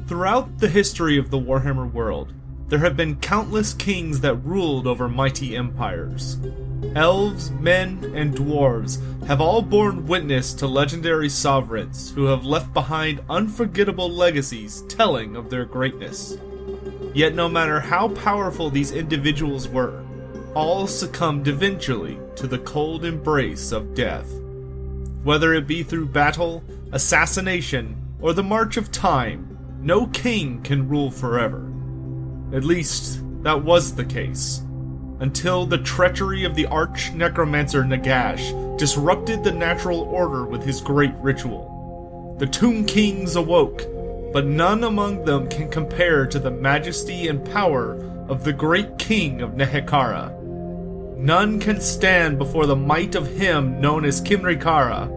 Throughout the history of the Warhammer world, there have been countless kings that ruled over mighty empires. Elves, men, and dwarves have all borne witness to legendary sovereigns who have left behind unforgettable legacies telling of their greatness. Yet no matter how powerful these individuals were, all succumbed eventually to the cold embrace of death. Whether it be through battle, assassination, or the march of time, no king can rule forever. At least, that was the case. Until the treachery of the arch-necromancer Nagash disrupted the natural order with his great ritual. The Tomb Kings awoke, but none among them can compare to the majesty and power of the great king of Nehekhara. None can stand before the might of him known as Nehekhara,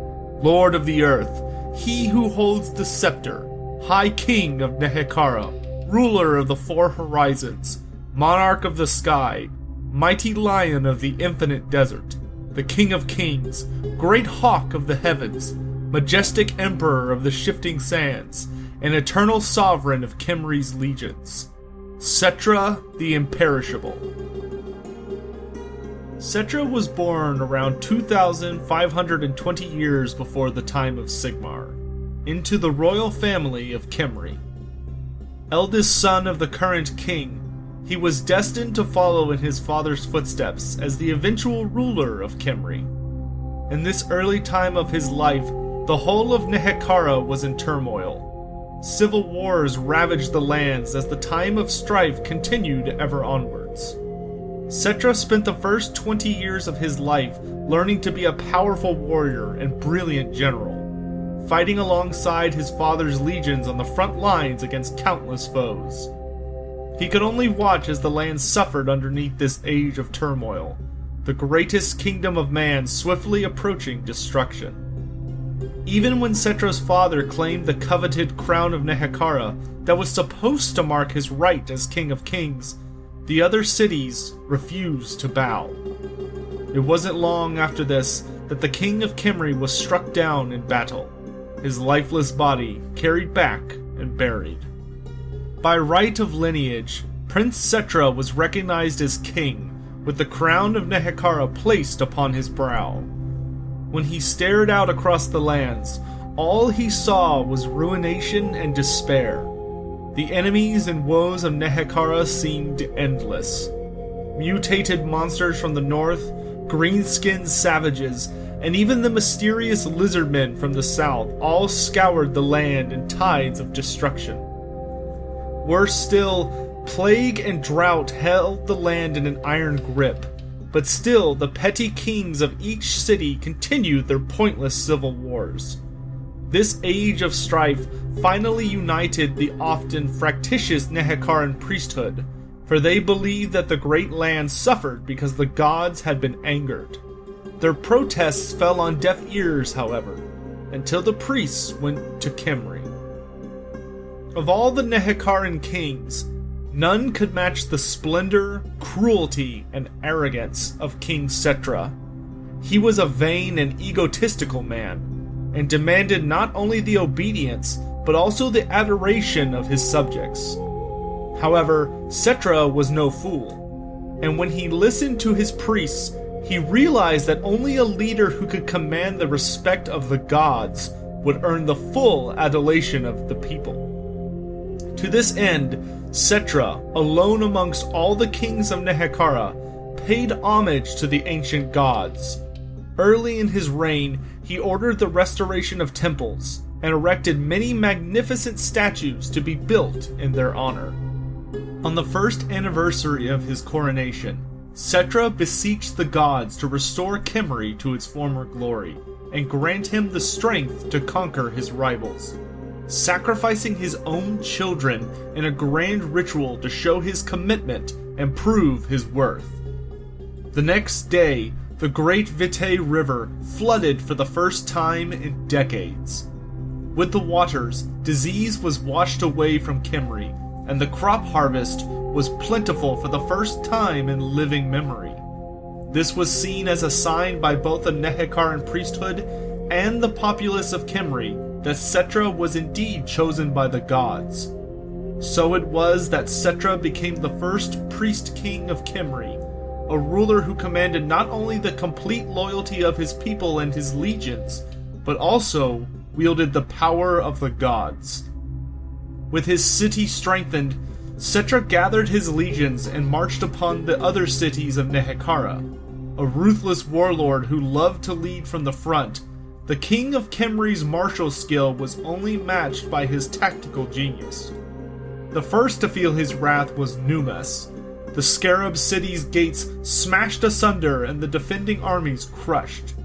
Lord of the Earth, he who holds the scepter, High King of Nehekhara, ruler of the four horizons, monarch of the sky, mighty lion of the infinite desert, the King of Kings, great hawk of the heavens, majestic emperor of the shifting sands, and eternal sovereign of Khemri's legions, Settra the Imperishable. Settra was born around 2,520 years before the time of Sigmar, into the royal family of Khemri. Eldest son of the current king, he was destined to follow in his father's footsteps as the eventual ruler of Khemri. In this early time of his life, the whole of Nehekhara was in turmoil. Civil wars ravaged the lands as the time of strife continued ever onwards. Settra spent the first 20 years of his life learning to be a powerful warrior and brilliant general, fighting alongside his father's legions on the front lines against countless foes. He could only watch as the land suffered underneath this age of turmoil, the greatest kingdom of man swiftly approaching destruction. Even when Settra's father claimed the coveted crown of Nehekhara that was supposed to mark his right as King of Kings, the other cities refused to bow. It wasn't long after this that the King of Khemri was struck down in battle, his lifeless body carried back and buried. By right of lineage, Prince Settra was recognized as king, with the crown of Nehekhara placed upon his brow. When he stared out across the lands, all he saw was ruination and despair. The enemies and woes of Nehekhara seemed endless. Mutated monsters from the north, greenskins savages, and even the mysterious lizardmen from the south all scoured the land in tides of destruction. Worse still, plague and drought held the land in an iron grip, but still the petty kings of each city continued their pointless civil wars. This age of strife finally united the often fractious Nehekharan priesthood, for they believed that the great land suffered because the gods had been angered. Their protests fell on deaf ears, however, until the priests went to Khemri. Of all the Nehekharan kings, none could match the splendor, cruelty, and arrogance of King Settra. He was a vain and egotistical man, and demanded not only the obedience, but also the adoration of his subjects. However, Settra was no fool, and when he listened to his priests, he realized that only a leader who could command the respect of the gods would earn the full adulation of the people. To this end, Settra, alone amongst all the kings of Nehekhara, paid homage to the ancient gods. Early in his reign, he ordered the restoration of temples, and erected many magnificent statues to be built in their honor. On the first anniversary of his coronation, Settra beseeched the gods to restore Khemri to its former glory, and grant him the strength to conquer his rivals, sacrificing his own children in a grand ritual to show his commitment and prove his worth. The next day, the great Vitae River flooded for the first time in decades. With the waters, disease was washed away from Khemri, and the crop harvest was plentiful for the first time in living memory. This was seen as a sign by both the Nehekharan priesthood and the populace of Khemri that Settra was indeed chosen by the gods. So it was that Settra became the first priest king of Khemri, a ruler who commanded not only the complete loyalty of his people and his legions, but also wielded the power of the gods. With his city strengthened, Settra gathered his legions and marched upon the other cities of Nehekhara. A ruthless warlord who loved to lead from the front, the king of Khemri's martial skill was only matched by his tactical genius. The first to feel his wrath was Numas. The Scarab city's gates smashed asunder and the defending armies crushed.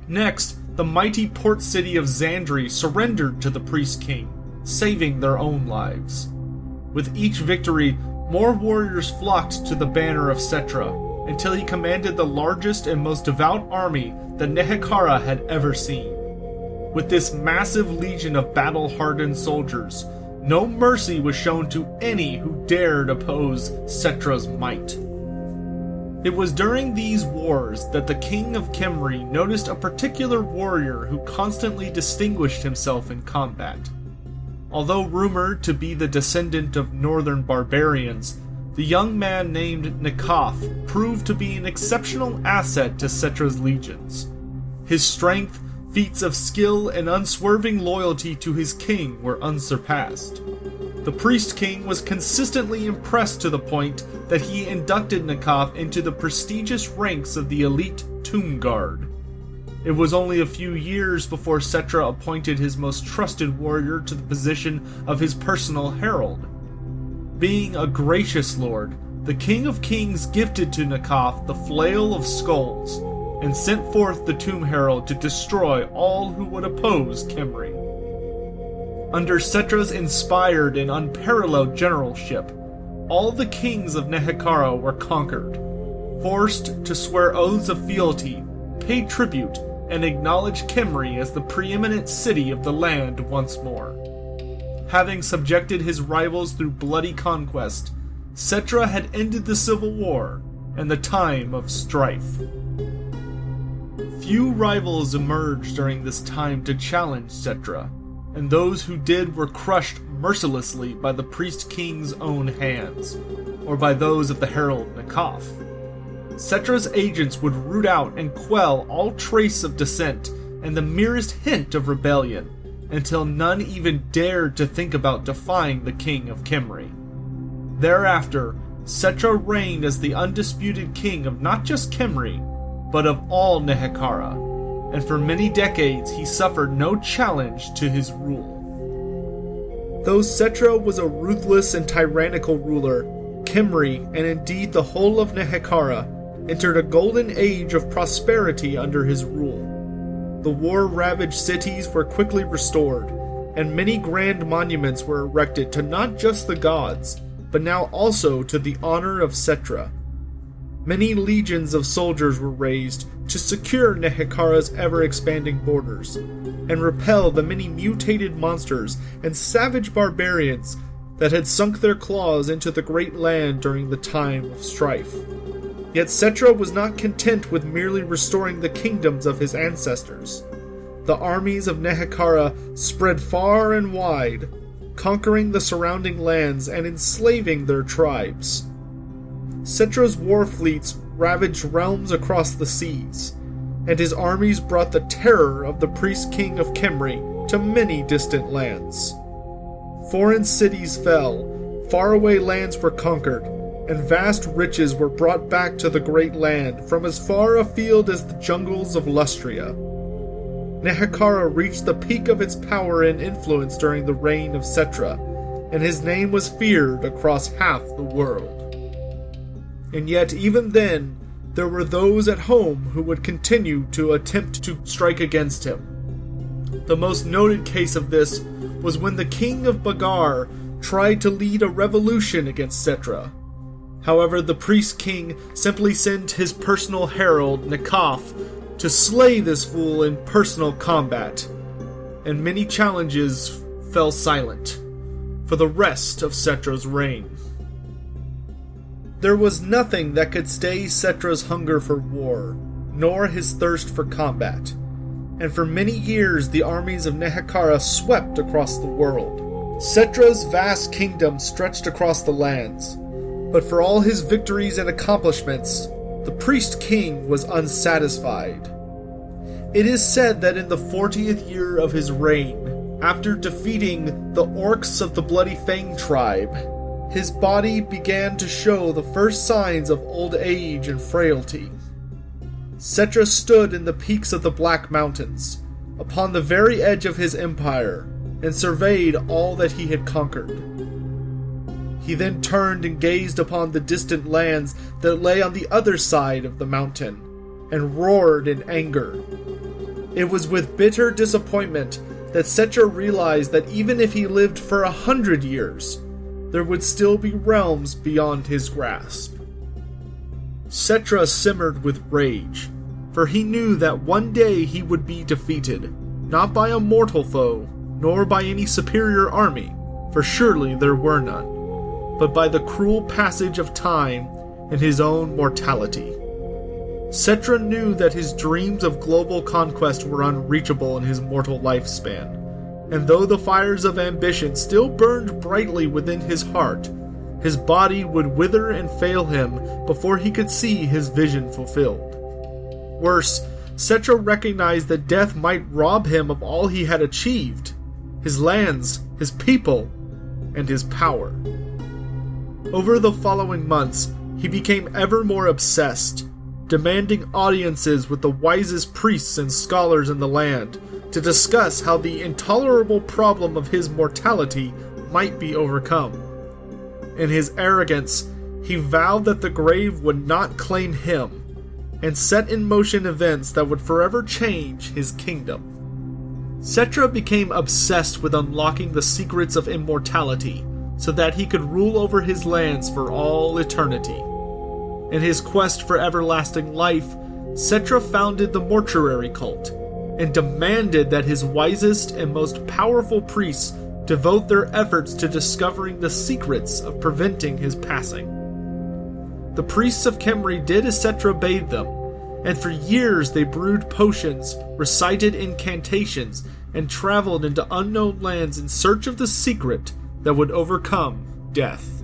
Next, the mighty port city of Zandri surrendered to the priest king, saving their own lives. With each victory, more warriors flocked to the banner of Settra, until he commanded the largest and most devout army that Nehekhara had ever seen. With this massive legion of battle-hardened soldiers, no mercy was shown to any who dared oppose Settra's might. It was during these wars that the king of Khemri noticed a particular warrior who constantly distinguished himself in combat. Although rumored to be the descendant of northern barbarians, the young man named Nagash proved to be an exceptional asset to Settra's legions. His strength, feats of skill, and unswerving loyalty to his king were unsurpassed. The priest king was consistently impressed to the point that he inducted Nagash into the prestigious ranks of the elite Tomb Guard. It was only a few years before Settra appointed his most trusted warrior to the position of his personal herald. Being a gracious lord, the King of Kings gifted to Nagash the Flail of Skulls, and sent forth the Tomb Herald to destroy all who would oppose Khemri. Under Settra's inspired and unparalleled generalship, all the kings of Nehekhara were conquered, forced to swear oaths of fealty, pay tribute, and acknowledge Khemri as the preeminent city of the land once more. Having subjected his rivals through bloody conquest, Settra had ended the civil war and the time of strife. Few rivals emerged during this time to challenge Settra, and those who did were crushed mercilessly by the priest king's own hands, or by those of the herald Nagash. Settra's agents would root out and quell all trace of dissent and the merest hint of rebellion, until none even dared to think about defying the king of Khemri. Thereafter, Settra reigned as the undisputed king of not just Khemri, but of all Nehekhara, and for many decades he suffered no challenge to his rule. Though Settra was a ruthless and tyrannical ruler, Khemri, and indeed the whole of Nehekhara, entered a golden age of prosperity under his rule. The war-ravaged cities were quickly restored, and many grand monuments were erected to not just the gods, but now also to the honor of Settra. Many legions of soldiers were raised to secure Nehekhara's ever-expanding borders, and repel the many mutated monsters and savage barbarians that had sunk their claws into the great land during the time of strife. Yet Settra was not content with merely restoring the kingdoms of his ancestors. The armies of Nehekhara spread far and wide, conquering the surrounding lands and enslaving their tribes. Settra's war fleets ravaged realms across the seas, and his armies brought the terror of the priest king of Khemri to many distant lands. Foreign cities fell, faraway lands were conquered, and vast riches were brought back to the great land from as far afield as the jungles of Lustria. Nehekhara reached the peak of its power and influence during the reign of Settra, and his name was feared across half the world. And yet, even then, there were those at home who would continue to attempt to strike against him. The most noted case of this was when the king of Bagar tried to lead a revolution against Settra. However, the priest king simply sent his personal herald, Nagash, to slay this fool in personal combat, and many challenges fell silent for the rest of Settra's reign. There was nothing that could stay Settra's hunger for war, nor his thirst for combat, and for many years the armies of Nehekhara swept across the world, Settra's vast kingdom stretched across the lands, but for all his victories and accomplishments, the priest king was unsatisfied. It is said that in the 40th year of his reign, after defeating the orcs of the Bloody Fang tribe, his body began to show the first signs of old age and frailty. Settra stood in the peaks of the Black Mountains, upon the very edge of his empire, and surveyed all that he had conquered. He then turned and gazed upon the distant lands that lay on the other side of the mountain, and roared in anger. It was with bitter disappointment that Settra realized that even if he lived for 100 years, there would still be realms beyond his grasp. Settra simmered with rage, for he knew that one day he would be defeated, not by a mortal foe, nor by any superior army, for surely there were none, but by the cruel passage of time and his own mortality. Settra knew that his dreams of global conquest were unreachable in his mortal lifespan, and though the fires of ambition still burned brightly within his heart, his body would wither and fail him before he could see his vision fulfilled. Worse, Settra recognized that death might rob him of all he had achieved: his lands, his people, and his power. Over the following months, he became ever more obsessed, demanding audiences with the wisest priests and scholars in the land to discuss how the intolerable problem of his mortality might be overcome. In his arrogance, he vowed that the grave would not claim him, and set in motion events that would forever change his kingdom. Settra became obsessed with unlocking the secrets of immortality so that he could rule over his lands for all eternity. In his quest for everlasting life, Settra founded the mortuary cult and demanded that his wisest and most powerful priests devote their efforts to discovering the secrets of preventing his passing. The priests of Khemri did as Settra bade them, and for years they brewed potions, recited incantations, and traveled into unknown lands in search of the secret that would overcome death.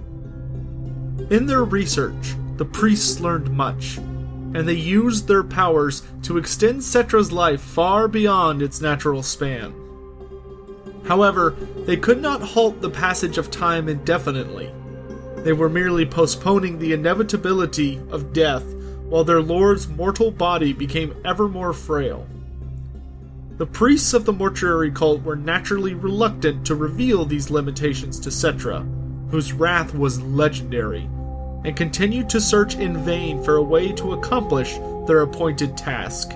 In their research, the priests learned much, and they used their powers to extend Settra's life far beyond its natural span. However, they could not halt the passage of time indefinitely. They were merely postponing the inevitability of death while their lord's mortal body became ever more frail. The priests of the mortuary cult were naturally reluctant to reveal these limitations to Settra, whose wrath was legendary, and continued to search in vain for a way to accomplish their appointed task.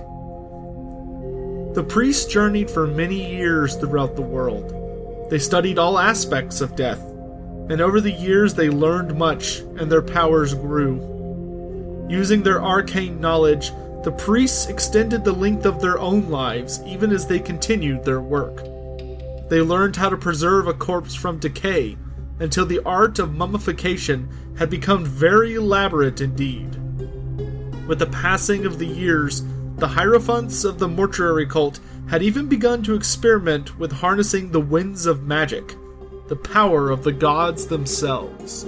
The priests journeyed for many years throughout the world. They studied all aspects of death, and over the years they learned much, and their powers grew. Using their arcane knowledge, the priests extended the length of their own lives even as they continued their work. They learned how to preserve a corpse from decay, until the art of mummification had become very elaborate indeed. With the passing of the years, the hierophants of the mortuary cult had even begun to experiment with harnessing the winds of magic, the power of the gods themselves.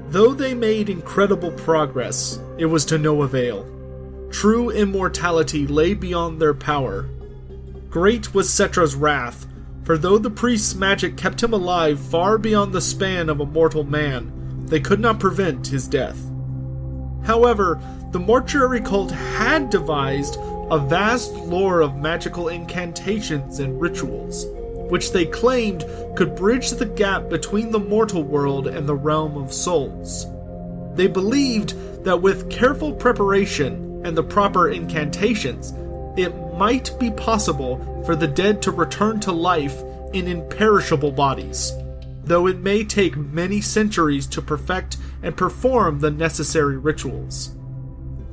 Though they made incredible progress, it was to no avail. True immortality lay beyond their power. Great was Settra's wrath, for though the priest's magic kept him alive far beyond the span of a mortal man, they could not prevent his death. However, the mortuary cult had devised a vast lore of magical incantations and rituals, which they claimed could bridge the gap between the mortal world and the realm of souls. They believed that with careful preparation and the proper incantations, it might be possible for the dead to return to life in imperishable bodies, though it may take many centuries to perfect and perform the necessary rituals.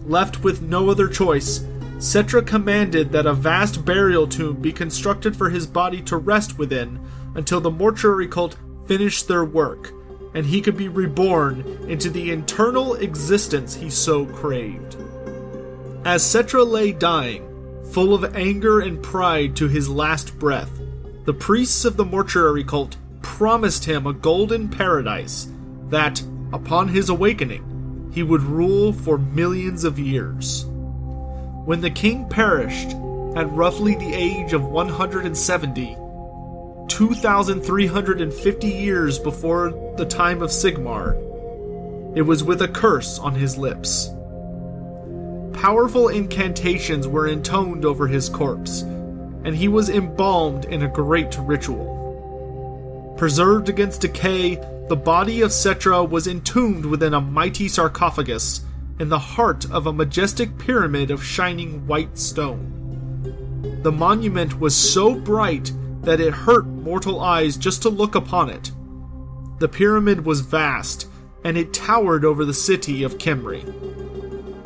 Left with no other choice, Settra commanded that a vast burial tomb be constructed for his body to rest within until the mortuary cult finished their work, and he could be reborn into the eternal existence he so craved. As Settra lay dying, full of anger and pride to his last breath, the priests of the mortuary cult promised him a golden paradise that, upon his awakening, he would rule for millions of years. When the king perished, at roughly the age of 170, 2,350 years before the time of Sigmar, it was with a curse on his lips. Powerful incantations were intoned over his corpse, and he was embalmed in a great ritual. Preserved against decay, the body of Settra was entombed within a mighty sarcophagus in the heart of a majestic pyramid of shining white stone. The monument was so bright that it hurt mortal eyes just to look upon it. The pyramid was vast, and it towered over the city of Khemri.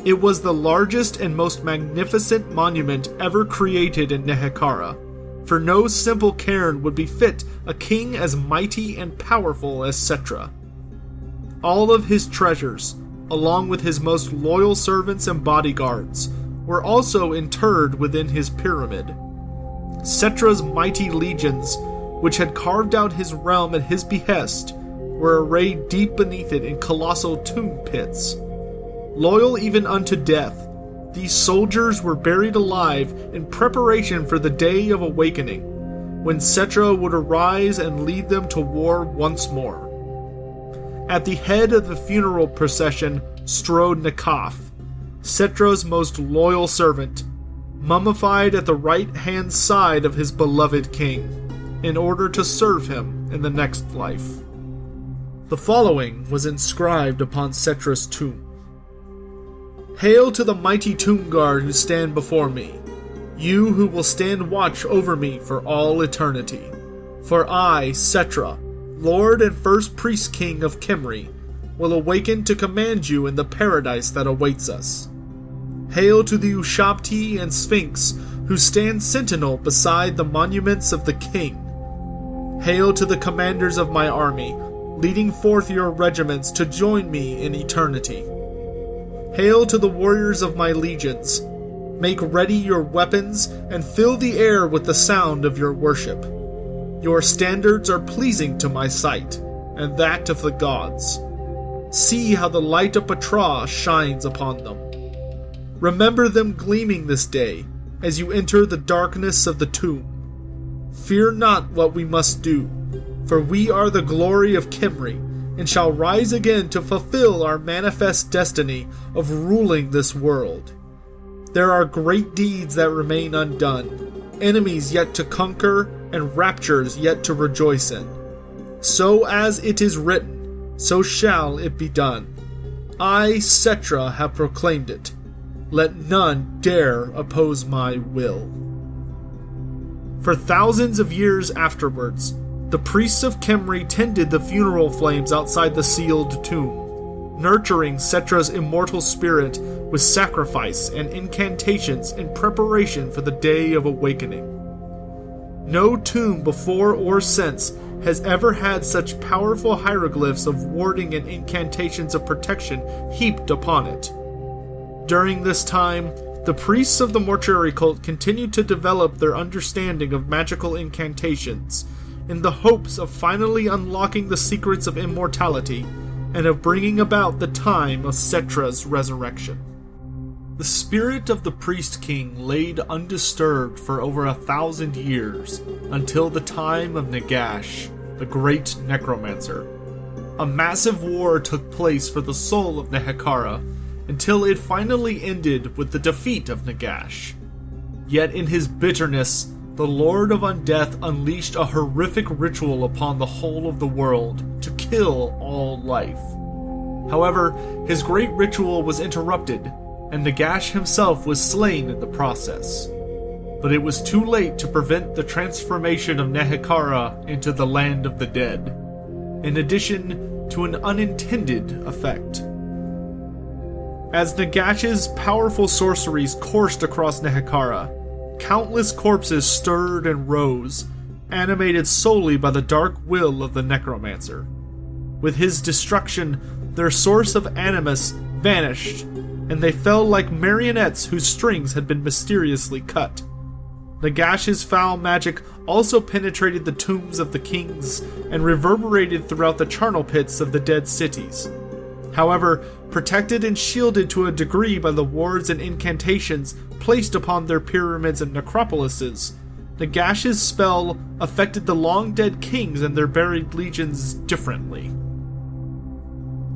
It was the largest and most magnificent monument ever created in Nehekhara, for no simple cairn would befit a king as mighty and powerful as Settra. All of his treasures, along with his most loyal servants and bodyguards, were also interred within his pyramid. Settra's mighty legions, which had carved out his realm at his behest, were arrayed deep beneath it in colossal tomb pits. Loyal even unto death, these soldiers were buried alive in preparation for the day of awakening, when Settra would arise and lead them to war once more. At the head of the funeral procession strode Nagash, Settra's most loyal servant, mummified at the right-hand side of his beloved king, in order to serve him in the next life. The following was inscribed upon Settra's tomb. Hail to the mighty tomb guard who stand before me, you who will stand watch over me for all eternity. For I, Settra, Lord and first priest king of Khemri, will awaken to command you in the paradise that awaits us. Hail to the Ushabti and Sphinx who stand sentinel beside the monuments of the king. Hail to the commanders of my army, leading forth your regiments to join me in eternity. Hail to the warriors of my legions. Make ready your weapons and fill the air with the sound of your worship. Your standards are pleasing to my sight, and that of the gods. See how the light of Patra shines upon them. Remember them gleaming this day, as you enter the darkness of the tomb. Fear not what we must do, for we are the glory of Khemri, and shall rise again to fulfill our manifest destiny of ruling this world. There are great deeds that remain undone, enemies yet to conquer, and raptures yet to rejoice in. So as it is written, so shall it be done. I, Settra, have proclaimed it. Let none dare oppose my will. For thousands of years afterwards, the priests of Khemri tended the funeral flames outside the sealed tomb, nurturing Settra's immortal spirit with sacrifice and incantations in preparation for the day of awakening. No tomb before or since has ever had such powerful hieroglyphs of warding and incantations of protection heaped upon it. During this time, the priests of the mortuary cult continued to develop their understanding of magical incantations, in the hopes of finally unlocking the secrets of immortality and of bringing about the time of Settra's resurrection. The spirit of the priest king laid undisturbed for over 1,000 years until the time of Nagash, the great necromancer. A massive war took place for the soul of Nehekhara until it finally ended with the defeat of Nagash. Yet in his bitterness, the Lord of Undeath unleashed a horrific ritual upon the whole of the world to kill all life. However, his great ritual was interrupted, and Nagash himself was slain in the process. But it was too late to prevent the transformation of Nehekhara into the land of the dead, in addition to an unintended effect. As Nagash's powerful sorceries coursed across Nehekhara, countless corpses stirred and rose, animated solely by the dark will of the necromancer. With his destruction, their source of animus vanished, and they fell like marionettes whose strings had been mysteriously cut. Nagash's foul magic also penetrated the tombs of the kings and reverberated throughout the charnel pits of the dead cities. However, protected and shielded to a degree by the wards and incantations placed upon their pyramids and necropolises, Nagash's spell affected the long-dead kings and their buried legions differently.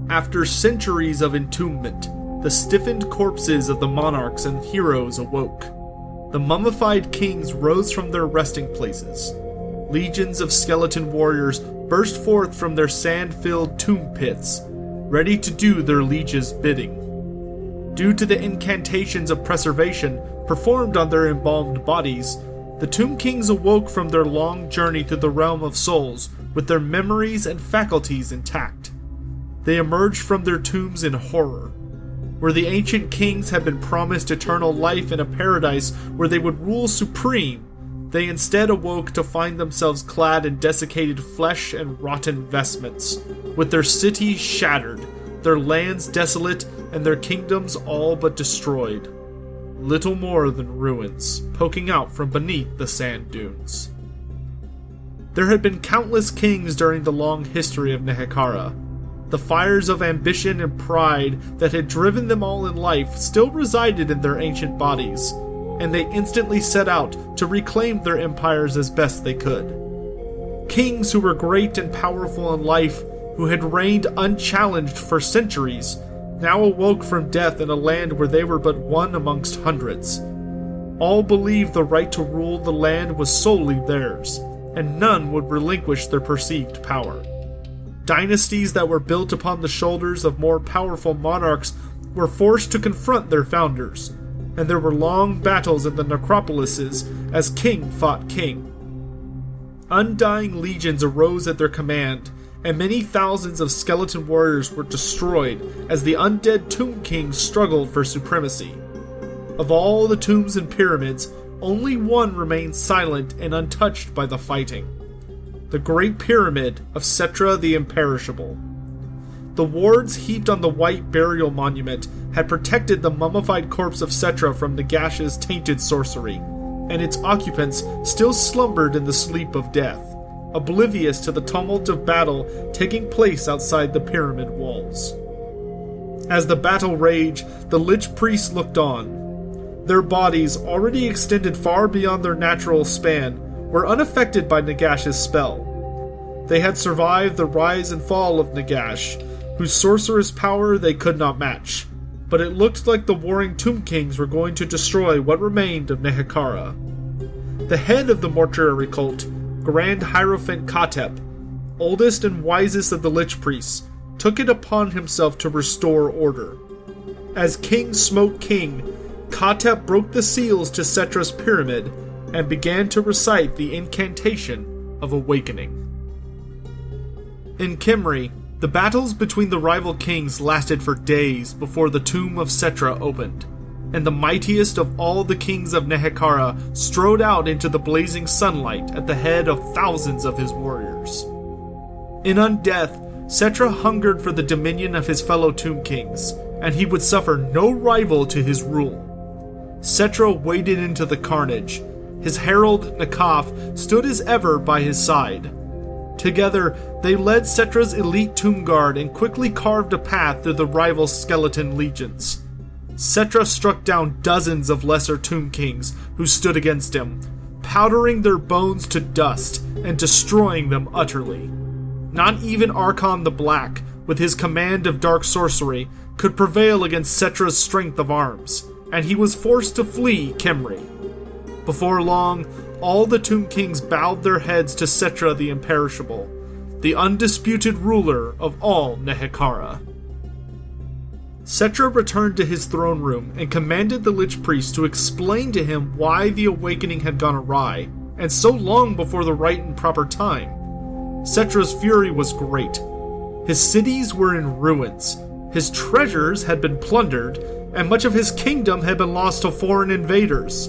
After centuries of entombment, the stiffened corpses of the monarchs and heroes awoke. The mummified kings rose from their resting places. Legions of skeleton warriors burst forth from their sand-filled tomb pits, ready to do their liege's bidding. Due to the incantations of preservation performed on their embalmed bodies, the Tomb Kings awoke from their long journey through the realm of souls with their memories and faculties intact. They emerged from their tombs in horror. Where the ancient kings had been promised eternal life in a paradise where they would rule supreme, they instead awoke to find themselves clad in desiccated flesh and rotten vestments, with their cities shattered, their lands desolate, and their kingdoms all but destroyed. Little more than ruins, poking out from beneath the sand dunes. There had been countless kings during the long history of Nehekhara. The fires of ambition and pride that had driven them all in life still resided in their ancient bodies, and they instantly set out to reclaim their empires as best they could. Kings who were great and powerful in life, who had reigned unchallenged for centuries, now awoke from death in a land where they were but one amongst hundreds. All believed the right to rule the land was solely theirs, and none would relinquish their perceived power. Dynasties that were built upon the shoulders of more powerful monarchs were forced to confront their founders, and there were long battles in the necropolises as king fought king. Undying legions arose at their command, and many thousands of skeleton warriors were destroyed as the undead Tomb Kings struggled for supremacy. Of all the tombs and pyramids, only one remained silent and untouched by the fighting. The Great Pyramid of Settra the Imperishable. The wards heaped on the white burial monument had protected the mummified corpse of Settra from Nagash's tainted sorcery, and its occupants still slumbered in the sleep of death, oblivious to the tumult of battle taking place outside the pyramid walls. As the battle raged, the Lich Priests looked on. Their bodies, already extended far beyond their natural span, were unaffected by Nagash's spell. They had survived the rise and fall of Nagash, whose sorcerous power they could not match, but it looked like the warring Tomb Kings were going to destroy what remained of Nehekhara. The head of the mortuary cult, Grand Hierophant Khatep, oldest and wisest of the Lich Priests, took it upon himself to restore order. As king smote king, Khatep broke the seals to Settra's pyramid and began to recite the incantation of awakening. In Khemri, the battles between the rival kings lasted for days before the tomb of Settra opened, and the mightiest of all the kings of Nehekhara strode out into the blazing sunlight at the head of thousands of his warriors. In undeath, Settra hungered for the dominion of his fellow Tomb Kings, and he would suffer no rival to his rule. Settra waded into the carnage. His herald, Nakaf, stood as ever by his side. Together, they led Settra's elite tomb guard and quickly carved a path through the rival skeleton legions. Settra struck down dozens of lesser Tomb Kings who stood against him, powdering their bones to dust and destroying them utterly. Not even Archon the Black, with his command of dark sorcery, could prevail against Settra's strength of arms, and he was forced to flee Khemri. Before long, all the Tomb Kings bowed their heads to Settra the Imperishable, the undisputed ruler of all Nehekhara. Settra returned to his throne room and commanded the Lich Priest to explain to him why the awakening had gone awry, and so long before the right and proper time. Settra's fury was great. His cities were in ruins, his treasures had been plundered, and much of his kingdom had been lost to foreign invaders.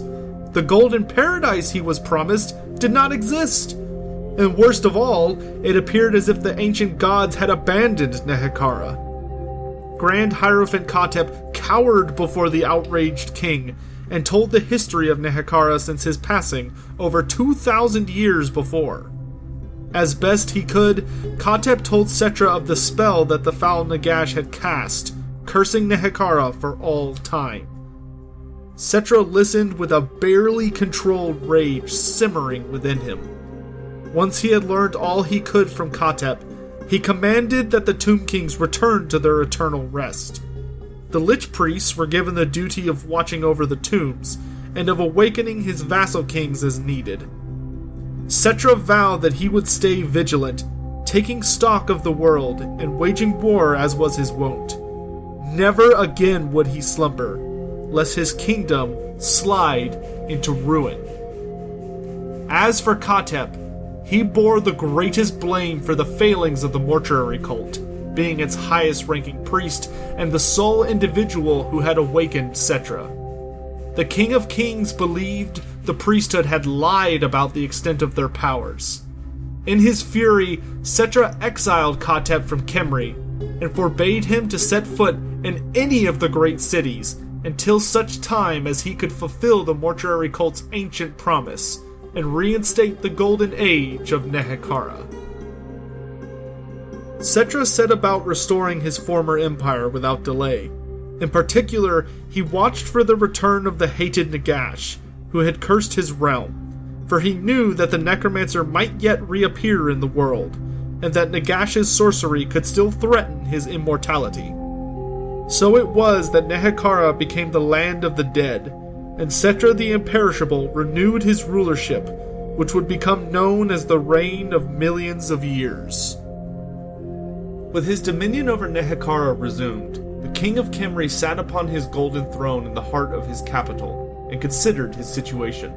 The golden paradise he was promised did not exist. And worst of all, it appeared as if the ancient gods had abandoned Nehekhara. Grand Hierophant Khatep cowered before the outraged king, and told the history of Nehekhara since his passing over 2,000 years before. As best he could, Khotep told Settra of the spell that the foul Nagash had cast, cursing Nehekhara for all time. Settra listened with a barely controlled rage simmering within him. Once he had learned all he could from Khotep, he commanded that the Tomb Kings return to their eternal rest. The Lich Priests were given the duty of watching over the tombs, and of awakening his vassal kings as needed. Settra vowed that he would stay vigilant, taking stock of the world and waging war as was his wont. Never again would he slumber, lest his kingdom slide into ruin. As for Khotep, he bore the greatest blame for the failings of the mortuary cult, being its highest-ranking priest and the sole individual who had awakened Settra. The King of Kings believed the priesthood had lied about the extent of their powers. In his fury, Settra exiled Khotep from Khemri and forbade him to set foot in any of the great cities until such time as he could fulfill the mortuary cult's ancient promise and reinstate the golden age of Nehekhara. Settra set about restoring his former empire without delay. In particular, he watched for the return of the hated Nagash, who had cursed his realm, for he knew that the necromancer might yet reappear in the world, and that Nagash's sorcery could still threaten his immortality. So it was that Nehekhara became the land of the dead, and Settra the Imperishable renewed his rulership, which would become known as the reign of millions of years. With his dominion over Nehekhara resumed, the King of Khemri sat upon his golden throne in the heart of his capital and considered his situation.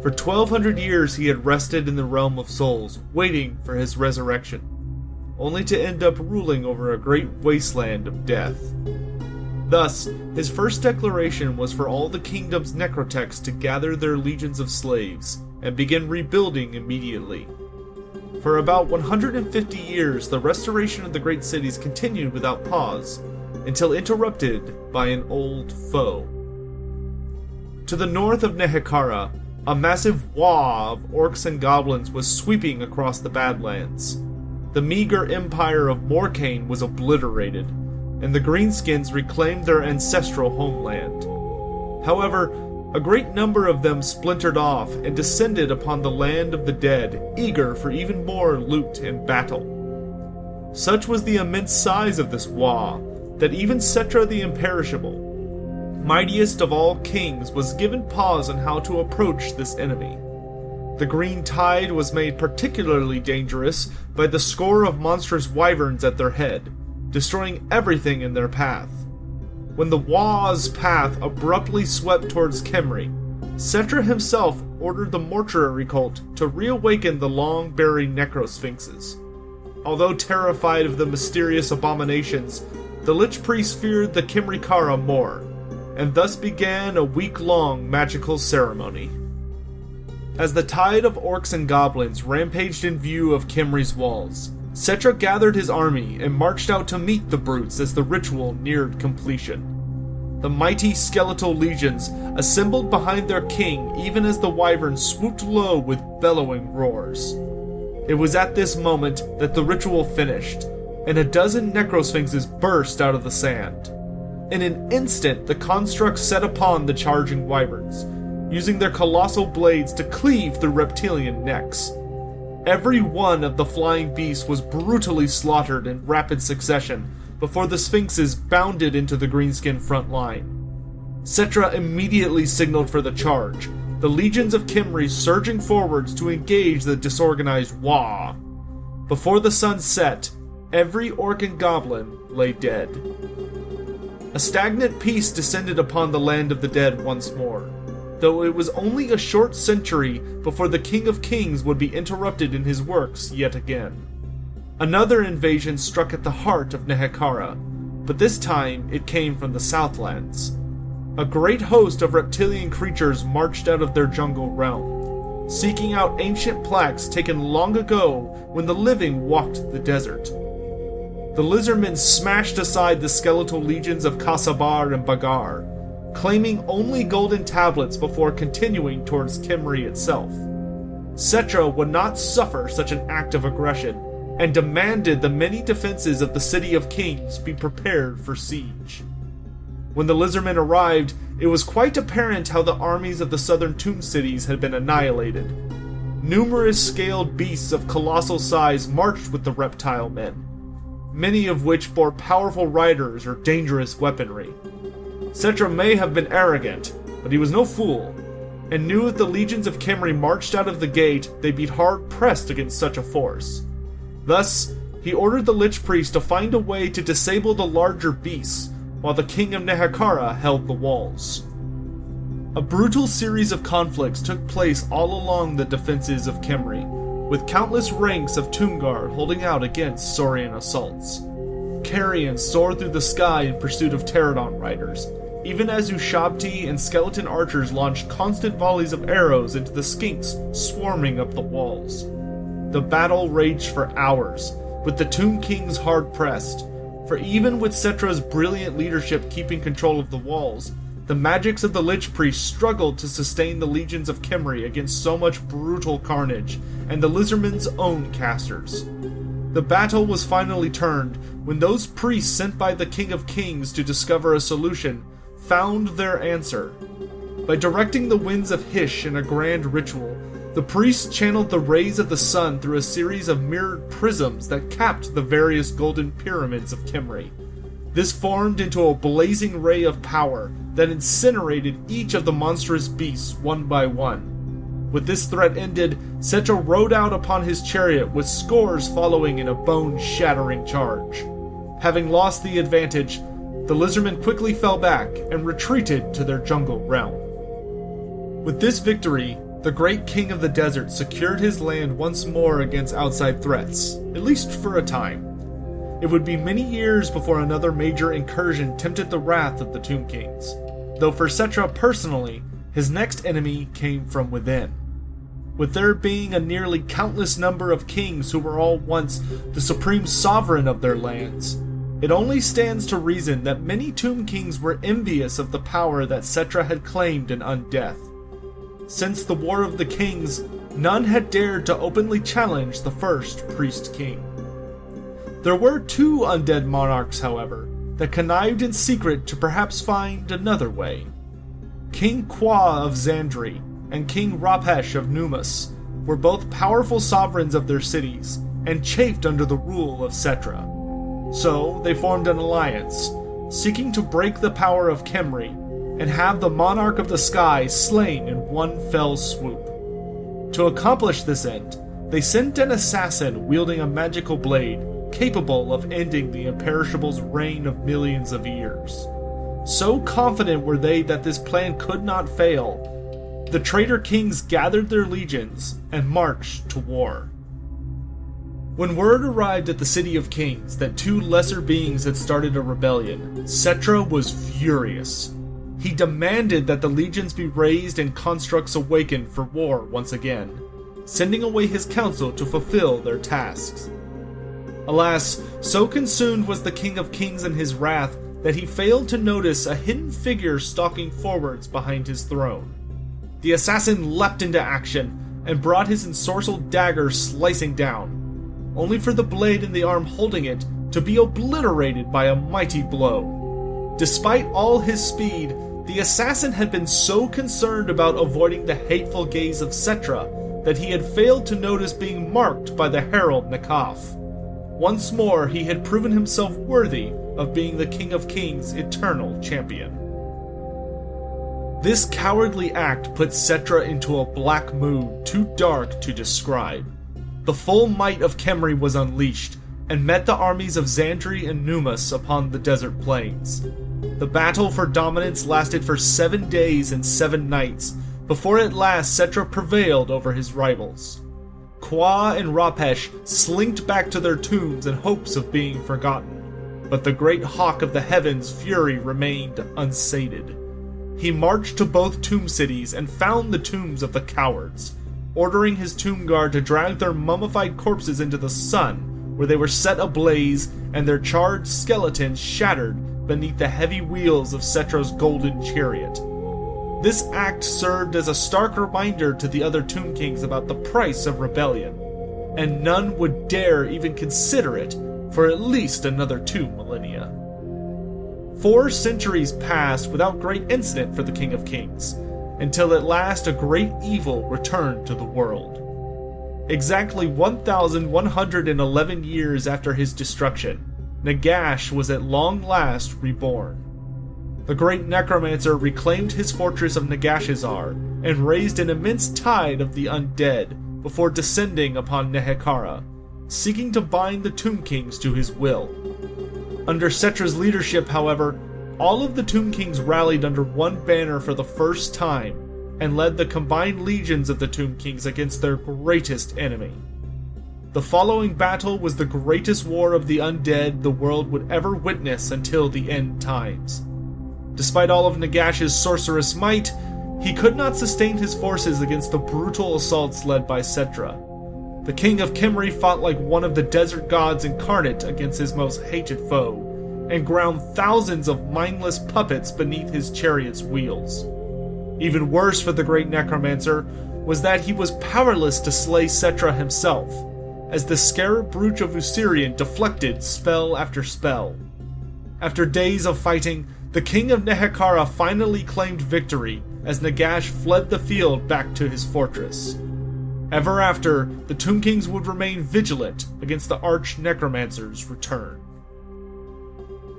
For 1,200 years he had rested in the realm of souls, waiting for his resurrection, only to end up ruling over a great wasteland of death. Thus, his first declaration was for all the kingdom's necrotecs to gather their legions of slaves and begin rebuilding immediately. For about 150 years, the restoration of the great cities continued without pause, until interrupted by an old foe. To the north of Nehekhara, a massive wall of orcs and goblins was sweeping across the Badlands. The meager empire of Morkane was obliterated, and the greenskins reclaimed their ancestral homeland. However, a great number of them splintered off and descended upon the land of the dead, eager for even more loot and battle. Such was the immense size of this Wa that even Settra the Imperishable, mightiest of all kings, was given pause on how to approach this enemy. The green tide was made particularly dangerous by the score of monstrous wyverns at their head, destroying everything in their path. When the Wa's path abruptly swept towards Khemri, Settra himself ordered the mortuary cult to reawaken the long-buried necrosphinxes. Although terrified of the mysterious abominations, the Lich Priests feared the Khemri more, and thus began a week-long magical ceremony. As the tide of orcs and goblins rampaged in view of Khemri's walls, Settra gathered his army and marched out to meet the brutes as the ritual neared completion. The mighty skeletal legions assembled behind their king even as the wyverns swooped low with bellowing roars. It was at this moment that the ritual finished, and a dozen necrosphinxes burst out of the sand. In an instant, the constructs set upon the charging wyverns, using their colossal blades to cleave through reptilian necks. Every one of the flying beasts was brutally slaughtered in rapid succession before the sphinxes bounded into the greenskin front line. Settra immediately signaled for the charge, the legions of Khemri surging forwards to engage the disorganized Wa. Before the sun set, every orc and goblin lay dead. A stagnant peace descended upon the land of the dead once more, though it was only a short century before the King of Kings would be interrupted in his works yet again. Another invasion struck at the heart of Nehekhara, but this time it came from the Southlands. A great host of reptilian creatures marched out of their jungle realm, seeking out ancient plaques taken long ago when the living walked the desert. The lizardmen smashed aside the skeletal legions of Kasabar and Bagar, claiming only golden tablets before continuing towards Khemri itself. Settra would not suffer such an act of aggression, and demanded the many defenses of the City of Kings be prepared for siege. When the lizardmen arrived, it was quite apparent how the armies of the southern tomb cities had been annihilated. Numerous scaled beasts of colossal size marched with the reptile men, many of which bore powerful riders or dangerous weaponry. Settra may have been arrogant, but he was no fool, and knew if the legions of Khemri marched out of the gate, they'd be hard-pressed against such a force. Thus, he ordered the Lich Priest to find a way to disable the larger beasts, while the King of Nehekhara held the walls. A brutal series of conflicts took place all along the defenses of Khemri, with countless ranks of tomb guard holding out against Saurian assaults. Carrions soared through the sky in pursuit of pterodon riders, even as Ushabti and skeleton archers launched constant volleys of arrows into the skinks swarming up the walls. The battle raged for hours, with the Tomb Kings hard-pressed, for even with Settra's brilliant leadership keeping control of the walls, the magics of the Lich Priest struggled to sustain the legions of Khemri against so much brutal carnage, and the lizardmen's own casters. The battle was finally turned when those priests sent by the King of Kings to discover a solution found their answer. By directing the winds of Hish in a grand ritual, the priests channeled the rays of the sun through a series of mirrored prisms that capped the various golden pyramids of Khemri. This formed into a blazing ray of power that incinerated each of the monstrous beasts one by one. With this threat ended, Settra rode out upon his chariot with scores following in a bone-shattering charge. Having lost the advantage, the lizardmen quickly fell back and retreated to their jungle realm. With this victory, the great king of the desert secured his land once more against outside threats, at least for a time. It would be many years before another major incursion tempted the wrath of the Tomb Kings, though for Settra personally, his next enemy came from within. With there being a nearly countless number of kings who were all once the supreme sovereign of their lands, it only stands to reason that many Tomb Kings were envious of the power that Settra had claimed in Undeath. Since the War of the Kings, none had dared to openly challenge the first Priest King. There were two undead monarchs, however, that connived in secret to perhaps find another way. King Kwa of Zandri and King Rapesh of Numus were both powerful sovereigns of their cities and chafed under the rule of Settra. So they formed an alliance, seeking to break the power of Khemri and have the monarch of the sky slain in one fell swoop. To accomplish this end, they sent an assassin wielding a magical blade capable of ending the Imperishable's reign of millions of years. So confident were they that this plan could not fail, the traitor kings gathered their legions and marched to war. When word arrived at the City of Kings that two lesser beings had started a rebellion, Settra was furious. He demanded that the legions be raised and constructs awakened for war once again, sending away his council to fulfill their tasks. Alas, so consumed was the King of Kings in his wrath that he failed to notice a hidden figure stalking forwards behind his throne. The assassin leapt into action and brought his ensorcelled dagger slicing down, only for the blade in the arm holding it to be obliterated by a mighty blow. Despite all his speed, the assassin had been so concerned about avoiding the hateful gaze of Settra that he had failed to notice being marked by the herald Nakaf. Once more, he had proven himself worthy of being the King of Kings' eternal champion. This cowardly act put Settra into a black mood too dark to describe. The full might of Khemri was unleashed, and met the armies of Zandri and Numus upon the desert plains. The battle for dominance lasted for 7 days and 7 nights, before at last Settra prevailed over his rivals. Kwa and Rapesh slinked back to their tombs in hopes of being forgotten, but the great hawk of the heavens' fury remained unsated. He marched to both tomb cities and found the tombs of the cowards, ordering his tomb guard to drag their mummified corpses into the sun, where they were set ablaze and their charred skeletons shattered beneath the heavy wheels of Settra's golden chariot. This act served as a stark reminder to the other Tomb Kings about the price of rebellion, and none would dare even consider it for at least another 2 millennia. 4 centuries passed without great incident for the King of Kings, until at last a great evil returned to the world. Exactly 1,111 years after his destruction, Nagash was at long last reborn. The great necromancer reclaimed his fortress of Nagashazar and raised an immense tide of the undead before descending upon Nehekhara, seeking to bind the Tomb Kings to his will. Under Settra's leadership, however, all of the Tomb Kings rallied under one banner for the first time and led the combined legions of the Tomb Kings against their greatest enemy. The following battle was the greatest war of the undead the world would ever witness until the end times. Despite all of Nagash's sorcerous might, he could not sustain his forces against the brutal assaults led by Settra. The king of Khemri fought like one of the desert gods incarnate against his most hated foe, and ground thousands of mindless puppets beneath his chariot's wheels. Even worse for the great necromancer was that he was powerless to slay Settra himself, as the scarab brooch of Usirian deflected spell after spell. After days of fighting, the king of Nehekhara finally claimed victory as Nagash fled the field back to his fortress. Ever after, the Tomb Kings would remain vigilant against the arch-necromancer's return.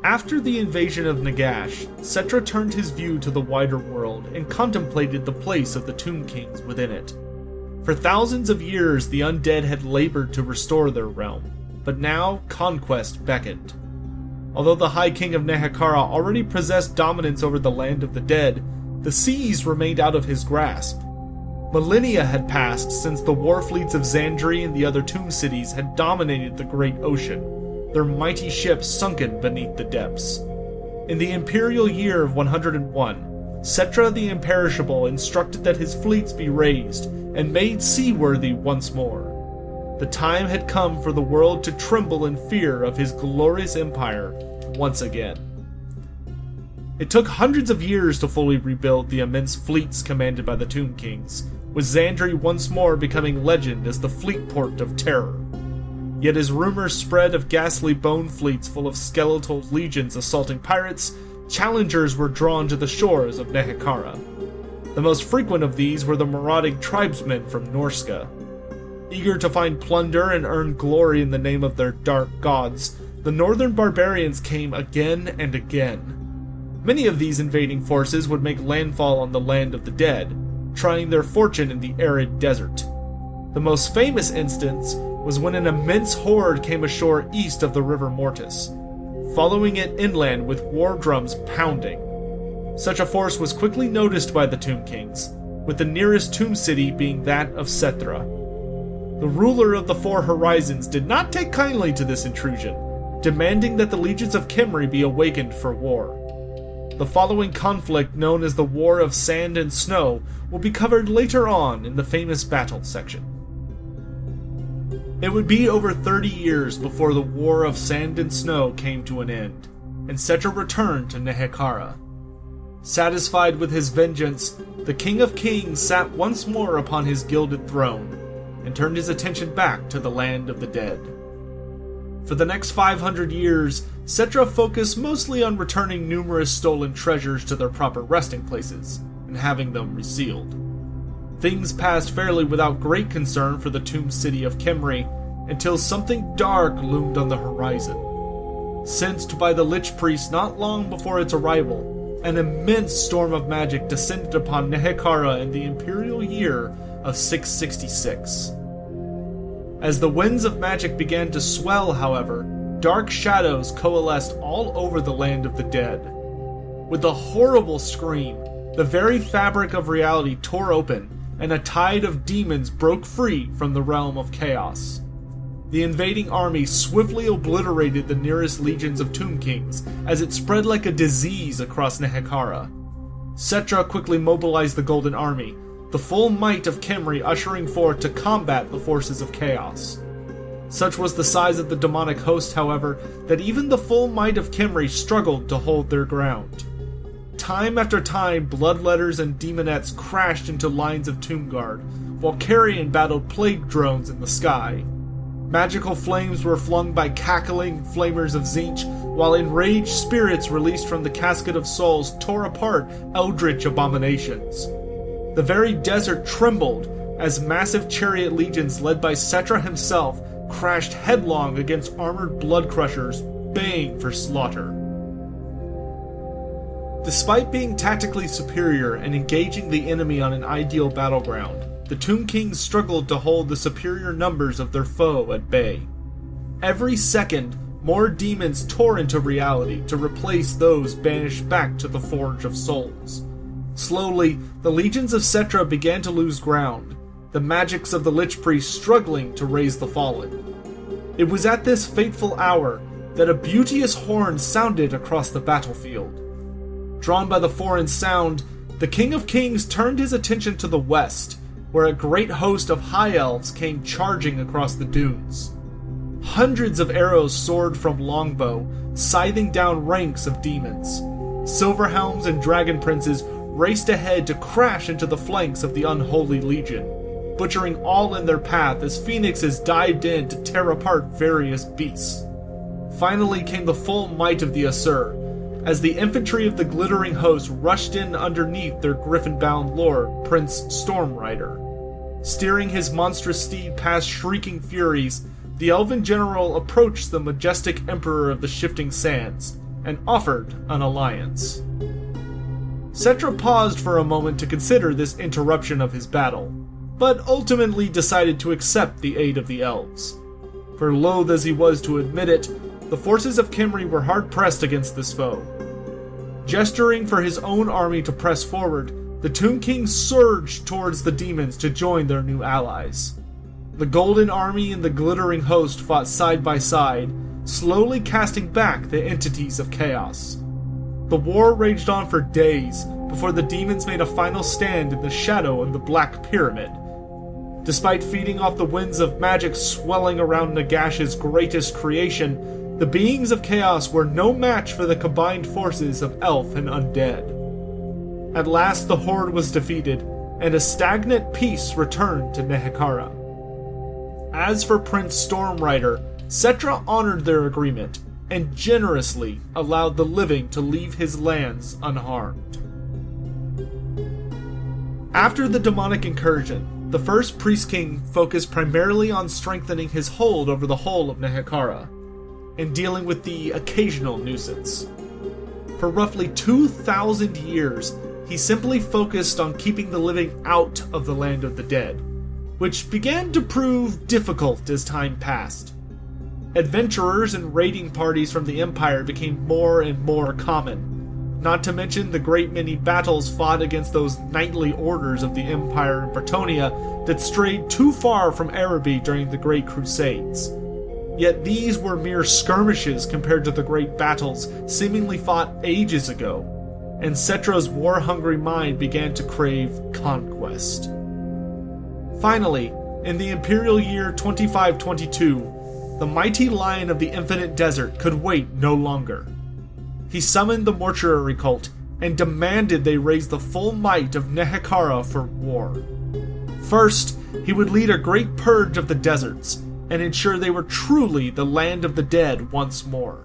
After the invasion of Nagash, Settra turned his view to the wider world and contemplated the place of the Tomb Kings within it. For thousands of years, the undead had labored to restore their realm, but now conquest beckoned. Although the High King of Nehekhara already possessed dominance over the land of the dead, the seas remained out of his grasp. Millennia had passed since the war fleets of Xandri and the other tomb cities had dominated the great ocean, their mighty ships sunken beneath the depths. In the imperial year of 101, Settra the Imperishable instructed that his fleets be raised and made seaworthy once more. The time had come for the world to tremble in fear of his glorious empire once again. It took hundreds of years to fully rebuild the immense fleets commanded by the Tomb Kings, with Xandri once more becoming legend as the fleet port of terror. Yet as rumors spread of ghastly bone fleets full of skeletal legions assaulting pirates, challengers were drawn to the shores of Nehekhara. The most frequent of these were the marauding tribesmen from Norska. Eager to find plunder and earn glory in the name of their dark gods, the northern barbarians came again and again. Many of these invading forces would make landfall on the land of the dead, trying their fortune in the arid desert. The most famous instance was when an immense horde came ashore east of the river Mortis, following it inland with war drums pounding. Such a force was quickly noticed by the Tomb Kings, with the nearest tomb city being that of Settra. The ruler of the Four Horizons did not take kindly to this intrusion, demanding that the legions of Khemri be awakened for war. The following conflict, known as the War of Sand and Snow, will be covered later on in the famous battle section. It would be over 30 years before the War of Sand and Snow came to an end, and Settra returned to Nehekhara. Satisfied with his vengeance, the King of Kings sat once more upon his gilded throne, and turned his attention back to the land of the dead. For the next 500 years, Settra focused mostly on returning numerous stolen treasures to their proper resting places, and having them resealed. Things passed fairly without great concern for the tomb city of Khemri, until something dark loomed on the horizon. Sensed by the Lich Priest not long before its arrival, an immense storm of magic descended upon Nehekhara in the imperial year of 666. As the winds of magic began to swell, however, dark shadows coalesced all over the land of the dead. With a horrible scream, the very fabric of reality tore open, and a tide of demons broke free from the realm of chaos. The invading army swiftly obliterated the nearest legions of Tomb Kings as it spread like a disease across Nehekhara. Settra quickly mobilized the Golden Army, the full might of Khemri ushering forth to combat the forces of chaos. Such was the size of the demonic host, however, that even the full might of Khemri struggled to hold their ground. Time after time, bloodletters and demonettes crashed into lines of Tomb Guard, while Carrion battled plague drones in the sky. Magical flames were flung by cackling flamers of Tzeentch, while enraged spirits released from the Casket of Souls tore apart eldritch abominations. The very desert trembled as massive chariot legions led by Settra himself crashed headlong against armored blood crushers, baying for slaughter. Despite being tactically superior and engaging the enemy on an ideal battleground, the Tomb Kings struggled to hold the superior numbers of their foe at bay. Every second, more demons tore into reality to replace those banished back to the Forge of Souls. Slowly, the legions of Settra began to lose ground, the magics of the Lich Priest struggling to raise the fallen. It was at this fateful hour that a beauteous horn sounded across the battlefield. Drawn by the foreign sound, the King of Kings turned his attention to the west, where a great host of high elves came charging across the dunes. Hundreds of arrows soared from longbow, scything down ranks of demons. Silverhelms and dragon princes raced ahead to crash into the flanks of the unholy legion, butchering all in their path as phoenixes dived in to tear apart various beasts. Finally came the full might of the Asur, as the infantry of the glittering host rushed in underneath their griffin-bound lord, Prince Stormrider. Steering his monstrous steed past shrieking furies, the elven general approached the majestic emperor of the shifting sands, and offered an alliance. Settra paused for a moment to consider this interruption of his battle, but ultimately decided to accept the aid of the elves. For loath as he was to admit it, the forces of Khemri were hard-pressed against this foe. Gesturing for his own army to press forward, the Tomb Kings surged towards the demons to join their new allies. The Golden Army and the Glittering Host fought side by side, slowly casting back the entities of chaos. The war raged on for days before the demons made a final stand in the shadow of the Black Pyramid. Despite feeding off the winds of magic swelling around Nagash's greatest creation, the beings of chaos were no match for the combined forces of elf and undead. At last the horde was defeated, and a stagnant peace returned to Nehekhara. As for Prince Stormrider, Settra honored their agreement, and generously allowed the living to leave his lands unharmed. After the demonic incursion, the first Priest King focused primarily on strengthening his hold over the whole of Nehekhara, and dealing with the occasional nuisance. For roughly 2,000 years, he simply focused on keeping the living out of the land of the dead, which began to prove difficult as time passed. Adventurers and raiding parties from the Empire became more and more common, not to mention the great many battles fought against those knightly orders of the Empire in Bretonnia that strayed too far from Araby during the Great Crusades. Yet these were mere skirmishes compared to the great battles seemingly fought ages ago, and Settra's war-hungry mind began to crave conquest. Finally, in the Imperial year 2522, the mighty Lion of the Infinite Desert could wait no longer. He summoned the mortuary cult and demanded they raise the full might of Nehekhara for war. First, he would lead a great purge of the deserts and ensure they were truly the land of the dead once more.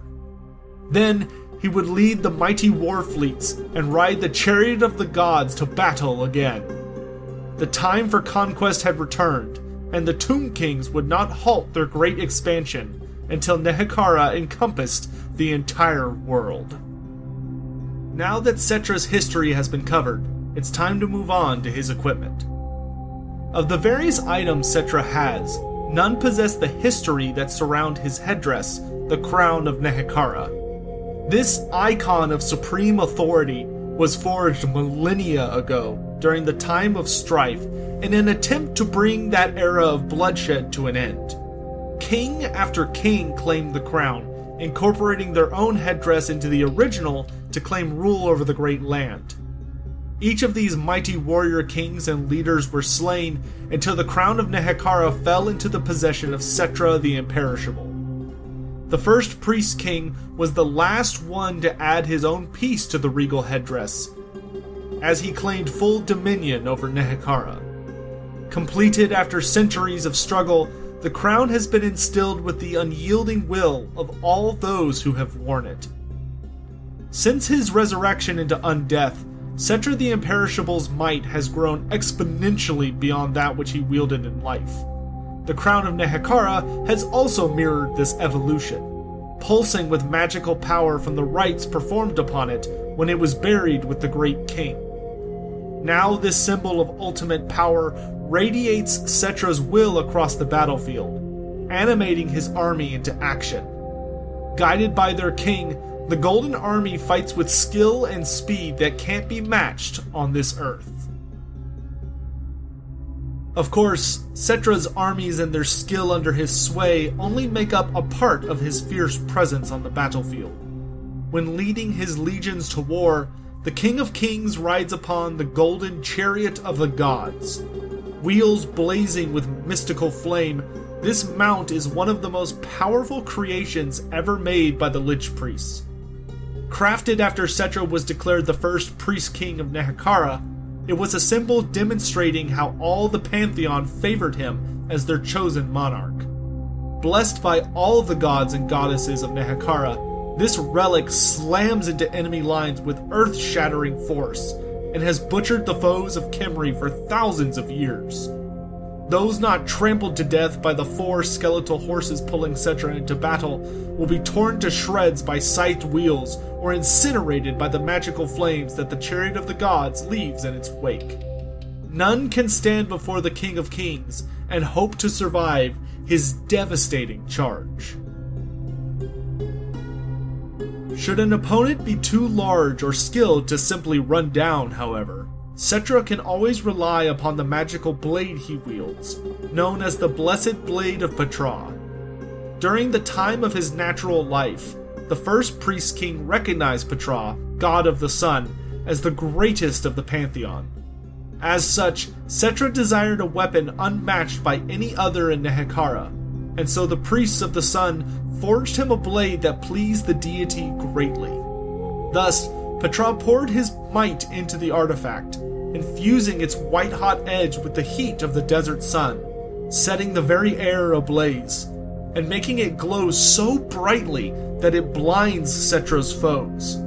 Then, he would lead the mighty war fleets and ride the chariot of the gods to battle again. The time for conquest had returned, and the Tomb Kings would not halt their great expansion until Nehekhara encompassed the entire world. Now that Settra's history has been covered, it's time to move on to his equipment. Of the various items Settra has, none possess the history that surround his headdress, the crown of Nehekhara. This icon of supreme authority was forged millennia ago during the time of strife in an attempt to bring that era of bloodshed to an end. King after king claimed the crown, incorporating their own headdress into the original to claim rule over the great land. Each of these mighty warrior kings and leaders were slain until the crown of Nehekhara fell into the possession of Settra the Imperishable. The first priest king was the last one to add his own piece to the regal headdress, as he claimed full dominion over Nehekhara. Completed after centuries of struggle, the crown has been instilled with the unyielding will of all those who have worn it. Since his resurrection into undeath, Settra the Imperishable's might has grown exponentially beyond that which he wielded in life. The crown of Nehekhara has also mirrored this evolution, pulsing with magical power from the rites performed upon it when it was buried with the great king. Now this symbol of ultimate power radiates Settra's will across the battlefield, animating his army into action. Guided by their king, the Golden Army fights with skill and speed that can't be matched on this earth. Of course, Settra's armies and their skill under his sway only make up a part of his fierce presence on the battlefield. When leading his legions to war, the King of Kings rides upon the golden chariot of the gods. Wheels blazing with mystical flame, this mount is one of the most powerful creations ever made by the Lich Priests. Crafted after Settra was declared the first priest king of Nehekhara, it was a symbol demonstrating how all the pantheon favored him as their chosen monarch. Blessed by all the gods and goddesses of Nehekhara, this relic slams into enemy lines with earth-shattering force, and has butchered the foes of Khemri for thousands of years. Those not trampled to death by the 4 skeletal horses pulling Settra into battle will be torn to shreds by scythed wheels or incinerated by the magical flames that the chariot of the gods leaves in its wake. None can stand before the King of Kings and hope to survive his devastating charge. Should an opponent be too large or skilled to simply run down, however, Settra can always rely upon the magical blade he wields, known as the Blessed Blade of Petra. During the time of his natural life, the first priest king recognized Petra, god of the sun, as the greatest of the pantheon. As such, Settra desired a weapon unmatched by any other in Nehekhara, and so the priests of the sun forged him a blade that pleased the deity greatly. Thus, Petra poured his might into the artifact, infusing its white-hot edge with the heat of the desert sun, setting the very air ablaze, and making it glow so brightly that it blinds Settra's foes.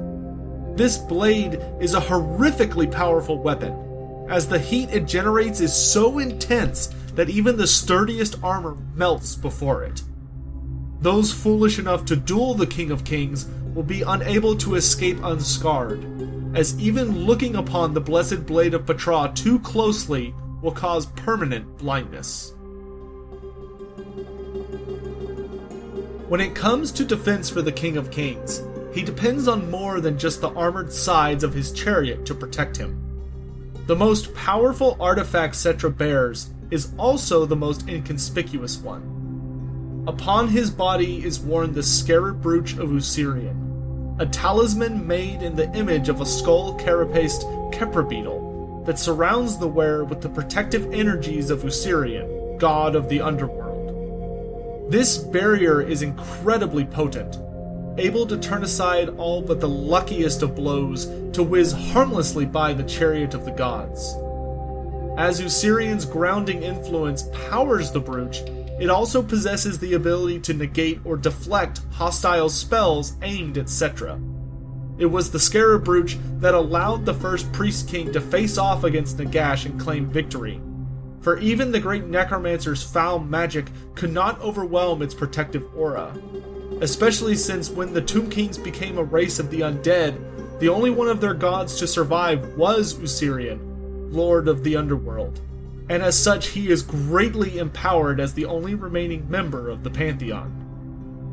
This blade is a horrifically powerful weapon, as the heat it generates is so intense that even the sturdiest armor melts before it. Those foolish enough to duel the King of Kings will be unable to escape unscarred, as even looking upon the Blessed Blade of Petra too closely will cause permanent blindness. When it comes to defense for the King of Kings, he depends on more than just the armored sides of his chariot to protect him. The most powerful artifact Settra bears is also the most inconspicuous one. Upon his body is worn the Scarab Brooch of Usirian, a talisman made in the image of a skull-carapaced Khepra beetle that surrounds the wearer with the protective energies of Usirian, god of the underworld. This barrier is incredibly potent, able to turn aside all but the luckiest of blows to whiz harmlessly by the chariot of the gods. As Usirian's grounding influence powers the brooch, it also possesses the ability to negate or deflect hostile spells aimed at Settra. It was the Scarab Brooch that allowed the first Priest King to face off against Nagash and claim victory, for even the great necromancer's foul magic could not overwhelm its protective aura, especially since when the Tomb Kings became a race of the undead, the only one of their gods to survive was Usirian, Lord of the Underworld, and as such he is greatly empowered as the only remaining member of the Pantheon.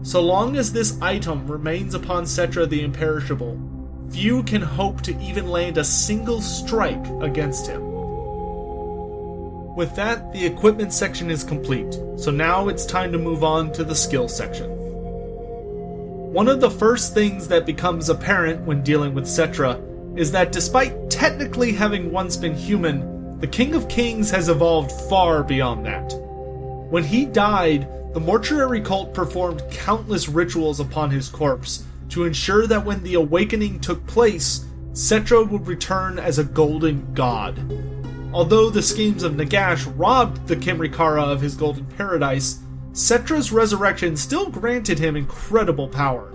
So long as this item remains upon Settra the Imperishable, few can hope to even land a single strike against him. With that, the equipment section is complete, so now it's time to move on to the skill section. One of the first things that becomes apparent when dealing with Settra is that despite technically having once been human, the King of Kings has evolved far beyond that. When he died, the mortuary cult performed countless rituals upon his corpse to ensure that when the awakening took place, Settra would return as a golden god. Although the schemes of Nagash robbed the Nehekhara of his golden paradise, Settra's resurrection still granted him incredible power.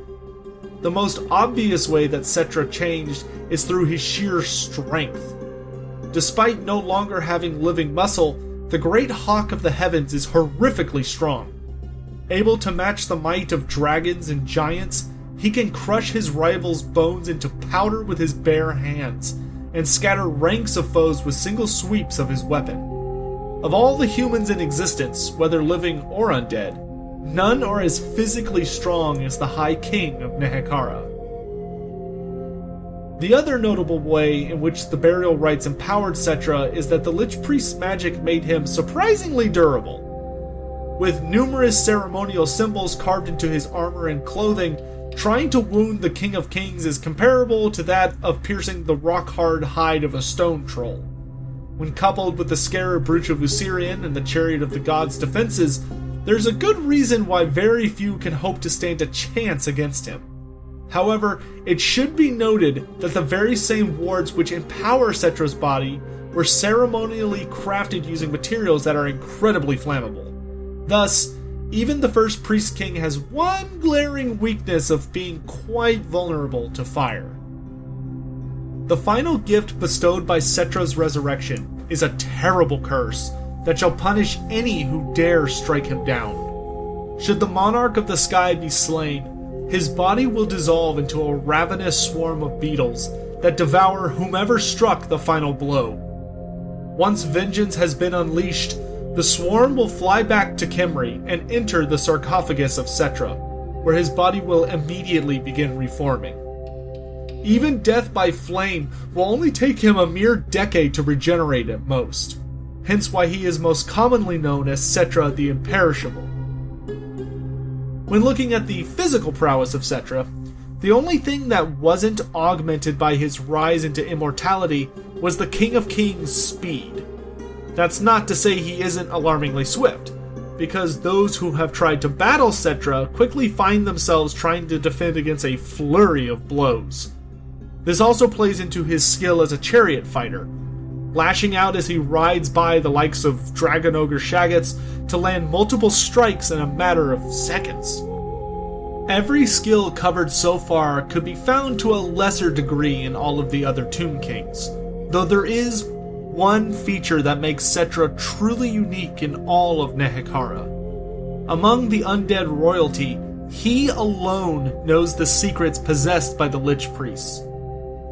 The most obvious way that Settra changed is through his sheer strength. Despite no longer having living muscle, the great hawk of the heavens is horrifically strong. Able to match the might of dragons and giants, he can crush his rivals' bones into powder with his bare hands, and scatter ranks of foes with single sweeps of his weapon. Of all the humans in existence, whether living or undead, none are as physically strong as the High King of Nehekhara. The other notable way in which the burial rites empowered Settra is that the Lich Priest's magic made him surprisingly durable. With numerous ceremonial symbols carved into his armor and clothing, trying to wound the King of Kings is comparable to that of piercing the rock-hard hide of a stone troll. When coupled with the Scarab Brooch of Usirian and the Chariot of the Gods' defenses, there's a good reason why very few can hope to stand a chance against him. However, it should be noted that the very same wards which empower Settra's body were ceremonially crafted using materials that are incredibly flammable. Thus, even the first Priest King has one glaring weakness of being quite vulnerable to fire. The final gift bestowed by Settra's resurrection is a terrible curse that shall punish any who dare strike him down. Should the monarch of the sky be slain, his body will dissolve into a ravenous swarm of beetles that devour whomever struck the final blow. Once vengeance has been unleashed, the swarm will fly back to Khemri and enter the sarcophagus of Settra, where his body will immediately begin reforming. Even death by flame will only take him a mere decade to regenerate at most, hence why he is most commonly known as Settra the Imperishable. When looking at the physical prowess of Settra, the only thing that wasn't augmented by his rise into immortality was the King of Kings' speed. That's not to say he isn't alarmingly swift, because those who have tried to battle Settra quickly find themselves trying to defend against a flurry of blows. This also plays into his skill as a chariot fighter, lashing out as he rides by the likes of Dragon Ogre Shaggots to land multiple strikes in a matter of seconds. Every skill covered so far could be found to a lesser degree in all of the other Tomb Kings, though there is one feature that makes Settra truly unique in all of Nehekhara. Among the undead royalty, he alone knows the secrets possessed by the Lich Priests.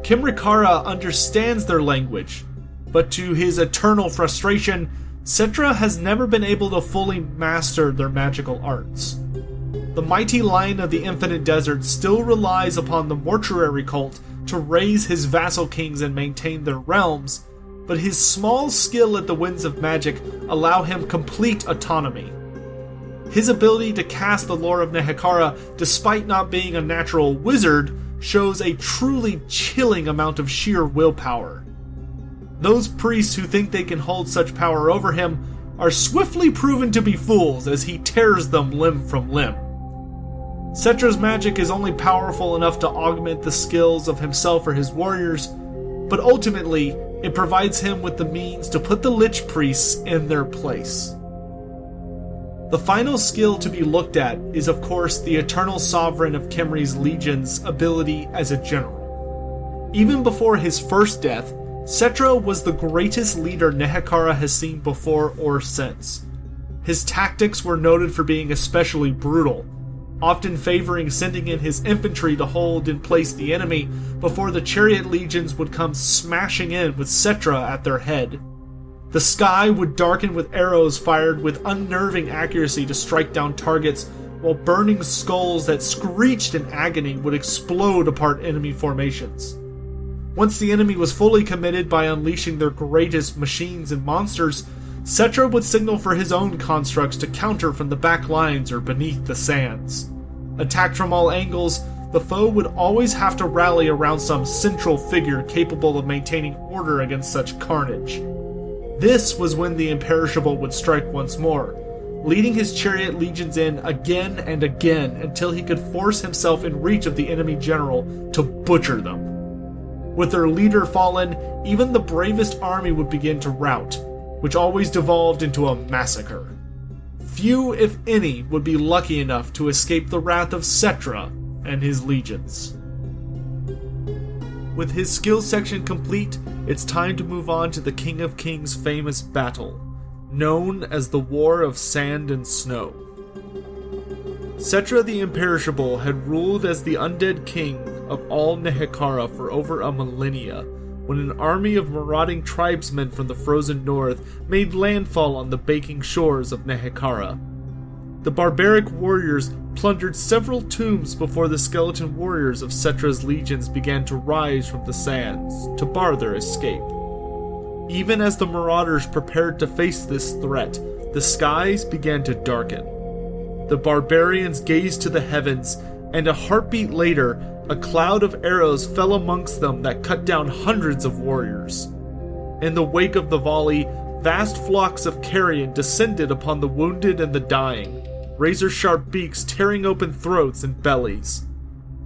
Nehekhara understands their language, but to his eternal frustration, Settra has never been able to fully master their magical arts. The mighty Lion of the Infinite Desert still relies upon the mortuary cult to raise his vassal kings and maintain their realms, but his small skill at the winds of magic allow him complete autonomy. His ability to cast the lore of Nehekhara, despite not being a natural wizard, shows a truly chilling amount of sheer willpower. Those priests who think they can hold such power over him are swiftly proven to be fools as he tears them limb from limb. Settra's magic is only powerful enough to augment the skills of himself or his warriors, but ultimately, it provides him with the means to put the Lich Priests in their place. The final skill to be looked at is of course the Eternal Sovereign of Khemri's legions' ability as a general. Even before his first death, Settra was the greatest leader Nehekhara has seen before or since. His tactics were noted for being especially brutal, often favoring sending in his infantry to hold in place the enemy before the chariot legions would come smashing in with Settra at their head. The sky would darken with arrows fired with unnerving accuracy to strike down targets, while burning skulls that screeched in agony would explode apart enemy formations. Once the enemy was fully committed by unleashing their greatest machines and monsters, Settra would signal for his own constructs to counter from the back lines or beneath the sands. Attacked from all angles, the foe would always have to rally around some central figure capable of maintaining order against such carnage. This was when the Imperishable would strike once more, leading his chariot legions in again and again until he could force himself in reach of the enemy general to butcher them. With their leader fallen, even the bravest army would begin to rout, which always devolved into a massacre. Few, if any, would be lucky enough to escape the wrath of Settra and his legions. With his skill section complete, it's time to move on to the King of Kings' famous battle, known as the War of Sand and Snow. Settra the Imperishable had ruled as the undead king of all Nehekhara for over a millennia, when an army of marauding tribesmen from the frozen north made landfall on the baking shores of Nehekhara. The barbaric warriors plundered several tombs before the skeleton warriors of Settra's legions began to rise from the sands to bar their escape. Even as the marauders prepared to face this threat, the skies began to darken. The barbarians gazed to the heavens, and a heartbeat later, a cloud of arrows fell amongst them that cut down hundreds of warriors. In the wake of the volley, vast flocks of carrion descended upon the wounded and the dying, razor-sharp beaks tearing open throats and bellies.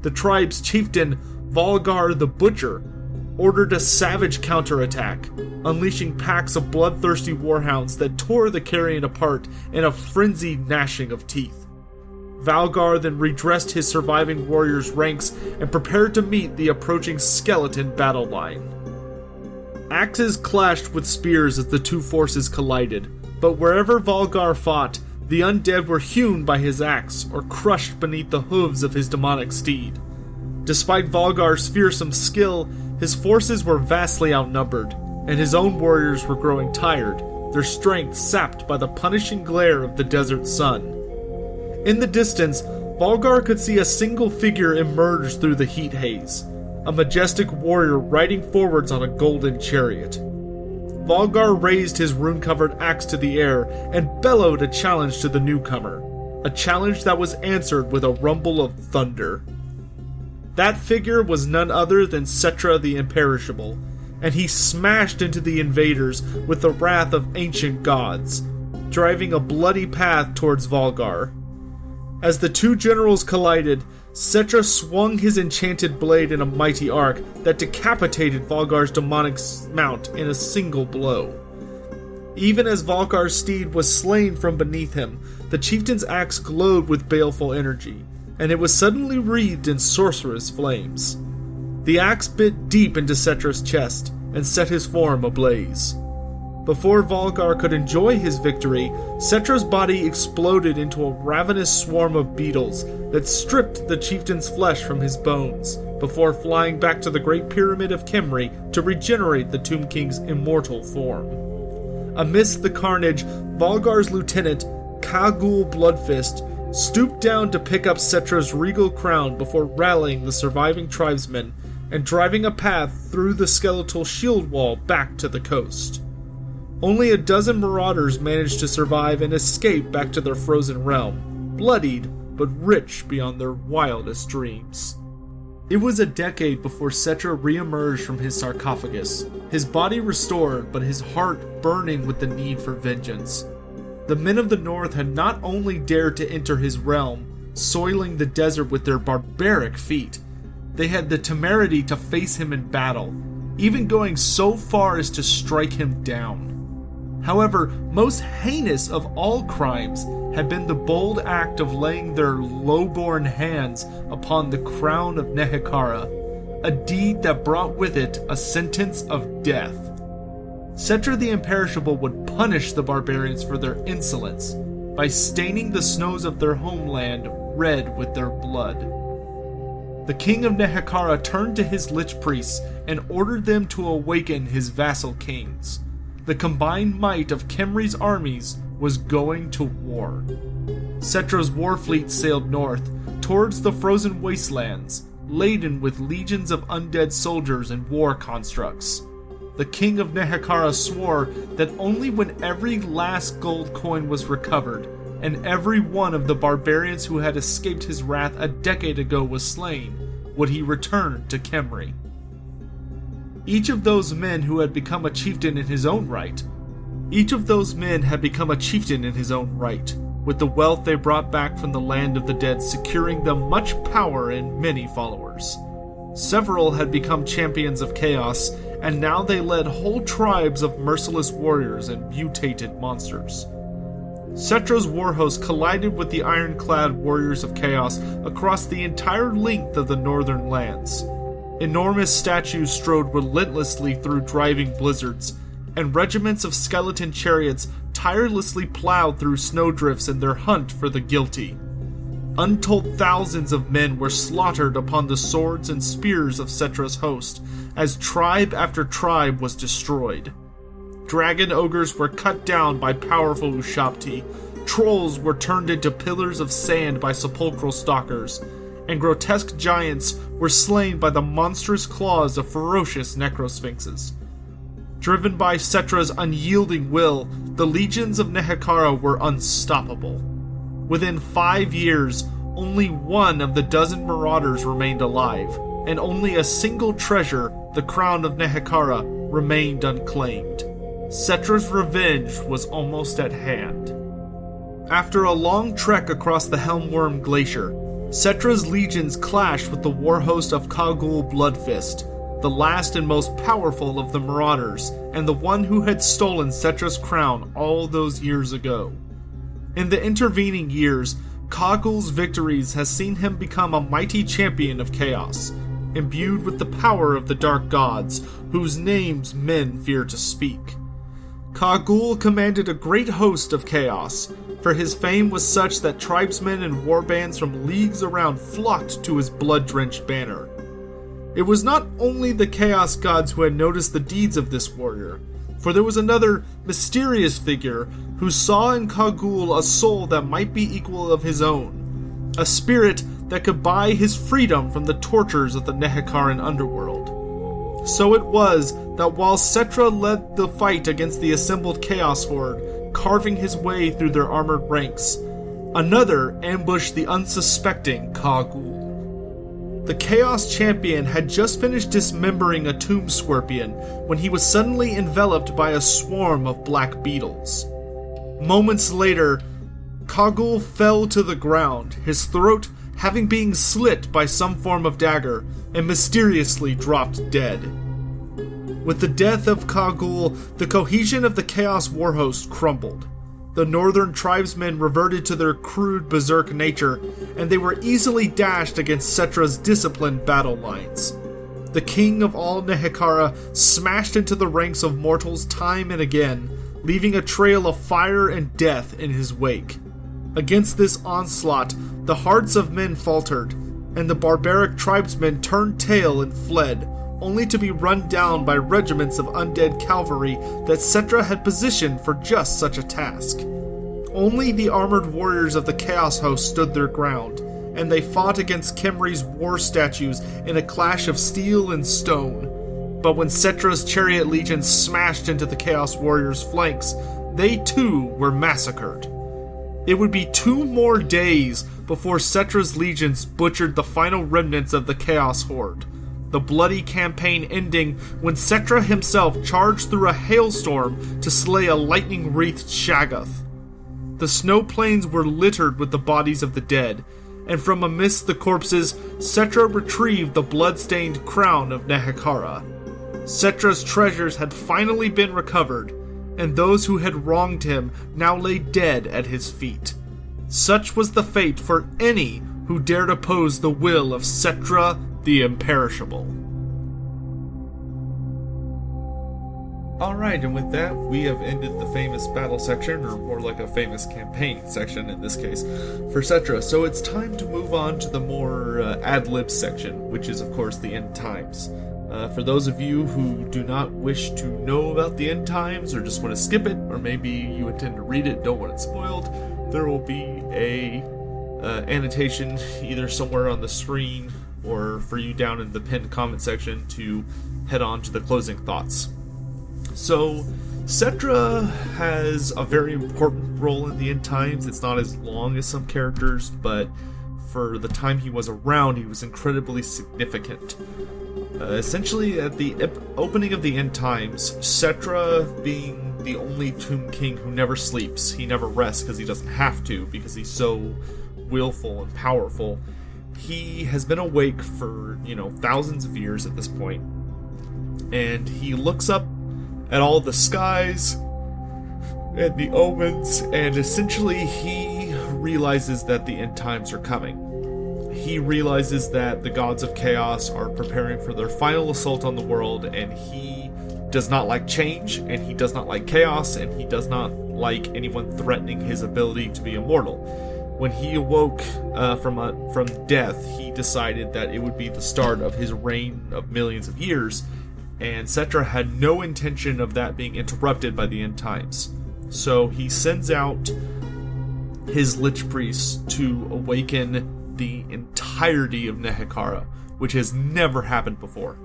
The tribe's chieftain, Volgar the Butcher, ordered a savage counterattack, unleashing packs of bloodthirsty warhounds that tore the carrion apart in a frenzied gnashing of teeth. Valgar then redressed his surviving warriors' ranks and prepared to meet the approaching skeleton battle line. Axes clashed with spears as the two forces collided, but wherever Valgar fought, the undead were hewn by his axe or crushed beneath the hooves of his demonic steed. Despite Valgar's fearsome skill, his forces were vastly outnumbered, and his own warriors were growing tired, their strength sapped by the punishing glare of the desert sun. In the distance, Valgar could see a single figure emerge through the heat haze, a majestic warrior riding forwards on a golden chariot. Valgar raised his rune-covered axe to the air and bellowed a challenge to the newcomer, a challenge that was answered with a rumble of thunder. That figure was none other than Settra the Imperishable, and he smashed into the invaders with the wrath of ancient gods, driving a bloody path towards Valgar. As the two generals collided, Settra swung his enchanted blade in a mighty arc that decapitated Valgar's demonic mount in a single blow. Even as Valgar's steed was slain from beneath him, the chieftain's axe glowed with baleful energy, and it was suddenly wreathed in sorcerous flames. The axe bit deep into Settra's chest and set his form ablaze. Before Valgar could enjoy his victory, Settra's body exploded into a ravenous swarm of beetles that stripped the chieftain's flesh from his bones, before flying back to the Great Pyramid of Khemri to regenerate the Tomb King's immortal form. Amidst the carnage, Valgar's lieutenant, Kagul Bloodfist, stooped down to pick up Settra's regal crown before rallying the surviving tribesmen and driving a path through the skeletal shield wall back to the coast. Only a dozen marauders managed to survive and escape back to their frozen realm, bloodied but rich beyond their wildest dreams. It was a decade before Settra re-emerged from his sarcophagus, his body restored but his heart burning with the need for vengeance. The men of the north had not only dared to enter his realm, soiling the desert with their barbaric feet, they had the temerity to face him in battle, even going so far as to strike him down. However, most heinous of all crimes had been the bold act of laying their low-born hands upon the crown of Nehekhara, a deed that brought with it a sentence of death. Settra the Imperishable would punish the barbarians for their insolence by staining the snows of their homeland red with their blood. The king of Nehekhara turned to his lich priests and ordered them to awaken his vassal kings. The combined might of Khemri's armies was going to war. Settra's war fleet sailed north, towards the frozen wastelands, laden with legions of undead soldiers and war constructs. The king of Nehekhara swore that only when every last gold coin was recovered and every one of the barbarians who had escaped his wrath a decade ago was slain, would he return to Khemri. Each of those men who had become a chieftain in his own right, with the wealth they brought back from the land of the dead securing them much power and many followers. Several had become champions of chaos, and now they led whole tribes of merciless warriors and mutated monsters. Settra's warhost collided with the ironclad warriors of chaos across the entire length of the northern lands. Enormous statues strode relentlessly through driving blizzards, and regiments of skeleton chariots tirelessly plowed through snowdrifts in their hunt for the guilty. Untold thousands of men were slaughtered upon the swords and spears of Settra's host, as tribe after tribe was destroyed. Dragon ogres were cut down by powerful Ushabti, trolls were turned into pillars of sand by sepulchral stalkers, and grotesque giants were slain by the monstrous claws of ferocious necrosphinxes. Driven by Settra's unyielding will, the legions of Nehekhara were unstoppable. Within 5 years, only one of the dozen marauders remained alive, and only a single treasure, the crown of Nehekhara, remained unclaimed. Settra's revenge was almost at hand. After a long trek across the Helmworm Glacier, Settra's legions clashed with the warhost of Khagul Bloodfist, the last and most powerful of the marauders, and the one who had stolen Settra's crown all those years ago. In the intervening years, Khagul's victories has seen him become a mighty champion of chaos, imbued with the power of the dark gods, whose names men fear to speak. Khagul commanded a great host of chaos, for his fame was such that tribesmen and warbands from leagues around flocked to his blood-drenched banner. It was not only the chaos gods who had noticed the deeds of this warrior, for there was another mysterious figure who saw in Khagul a soul that might be equal of his own, a spirit that could buy his freedom from the tortures of the Nehekharan underworld. So it was that while Settra led the fight against the assembled Chaos Horde, carving his way through their armored ranks, another ambushed the unsuspecting Khagul. The Chaos Champion had just finished dismembering a tomb scorpion when he was suddenly enveloped by a swarm of black beetles. Moments later, Khagul fell to the ground, his throat having been slit by some form of dagger, and mysteriously dropped dead. With the death of Khagul, the cohesion of the Chaos Warhost crumbled. The northern tribesmen reverted to their crude berserk nature, and they were easily dashed against Settra's disciplined battle lines. The king of all Nehekhara smashed into the ranks of mortals time and again, leaving a trail of fire and death in his wake. Against this onslaught, the hearts of men faltered, and the barbaric tribesmen turned tail and fled, only to be run down by regiments of undead cavalry that Settra had positioned for just such a task. Only the armored warriors of the Chaos Host stood their ground, and they fought against Khemri's war statues in a clash of steel and stone. But when Settra's chariot legions smashed into the Chaos Warriors' flanks, they too were massacred. It would be 2 more days before Settra's legions butchered the final remnants of the Chaos Horde, the bloody campaign ending when Settra himself charged through a hailstorm to slay a lightning-wreathed Shaggoth. The snow plains were littered with the bodies of the dead, and from amidst the corpses, Settra retrieved the blood-stained crown of Nehekhara. Settra's treasures had finally been recovered, and those who had wronged him now lay dead at his feet. Such was the fate for any who dared oppose the will of Settra the Imperishable. Alright, and with that, we have ended the famous battle section, or more like a famous campaign section in this case, for Settra. So it's time to move on to the more ad-lib section, which is, of course, the end times. For those of you who do not wish to know about the end times, or just want to skip it, or maybe you intend to read it, don't want it spoiled, there will be a annotation either somewhere on the screen or for you down in the pinned comment section to head on to the closing thoughts. So, Settra has a very important role in the end times. It's not as long as some characters, but for the time he was around, he was incredibly significant. Essentially, at the opening of the end times, Settra, being the only Tomb King who never sleeps, he never rests because he doesn't have to, because he's so willful and powerful. He has been awake for, thousands of years at this point, and he looks up at all the skies and the omens, and essentially he realizes that the end times are coming. He realizes that the gods of chaos are preparing for their final assault on the world, and he does not like change, and he does not like chaos, and he does not like anyone threatening his ability to be immortal. When he awoke from death, he decided that it would be the start of his reign of millions of years, and Settra had no intention of that being interrupted by the end times. So he sends out his Lich Priests to awaken the entirety of Nehekhara, which has never happened before.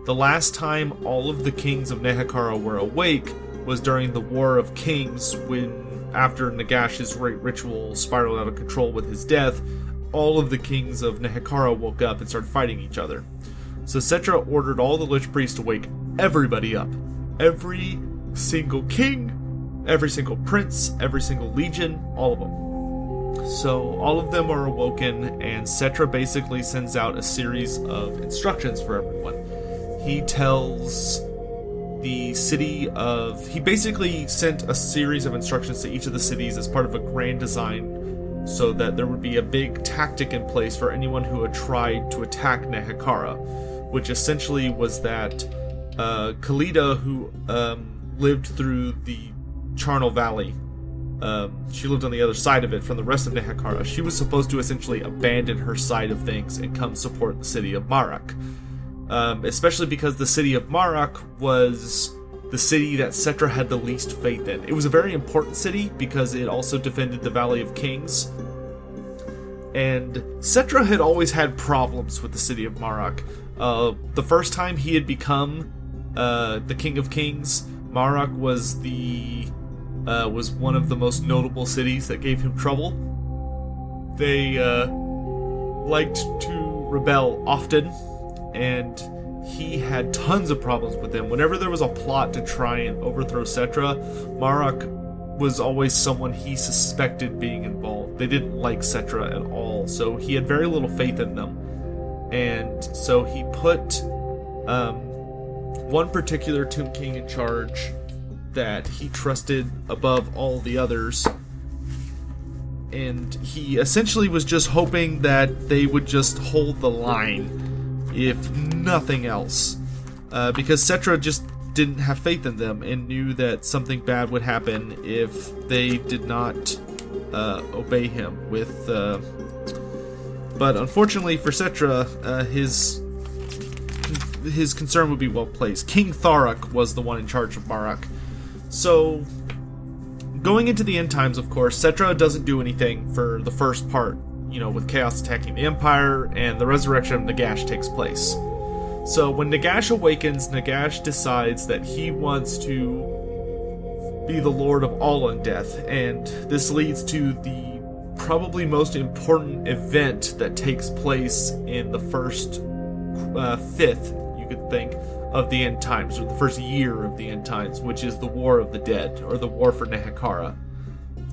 The last time all of the kings of Nehekhara were awake was during the War of Kings, when, after Nagash's great ritual spiraled out of control with his death, all of the kings of Nehekhara woke up and started fighting each other. So Settra ordered all the Lich Priests to wake everybody up. Every single king, every single prince, every single legion, all of them. So all of them are awoken, and Settra basically sends out a series of instructions for everyone. He tells the city of... He basically sent a series of instructions to each of the cities as part of a grand design, so that there would be a big tactic in place for anyone who had tried to attack Nehekhara, which essentially was that Khalida, who lived through the Charnel Valley, she lived on the other side of it from the rest of Nehekhara. She was supposed to essentially abandon her side of things and come support the city of Marak. Especially because the city of Marak was the city that Settra had the least faith in. It was a very important city because it also defended the Valley of Kings. And Settra had always had problems with the city of Marak. The first time he had become the King of Kings, Marak was one of the most notable cities that gave him trouble. They liked to rebel often, and he had tons of problems with them. Whenever there was a plot to try and overthrow Settra, Marak was always someone he suspected being involved. They didn't like Settra at all, so he had very little faith in them. And so he put one particular Tomb King in charge that he trusted above all the others, and he essentially was just hoping that they would just hold the line, if nothing else, because Settra just didn't have faith in them and knew that something bad would happen if they did not obey him. But unfortunately for Settra, his concern would be well placed. King Tharak was the one in charge of Marak. So, going into the end times, of course, Settra doesn't do anything for the first part, with Chaos attacking the Empire, and the resurrection of Nagash takes place. So, when Nagash awakens, Nagash decides that he wants to be the Lord of all undeath, and this leads to the probably most important event that takes place in the first fifth, you could think, of the end times, or the first year of the end times, which is the War of the Dead, or the War for Nehekhara.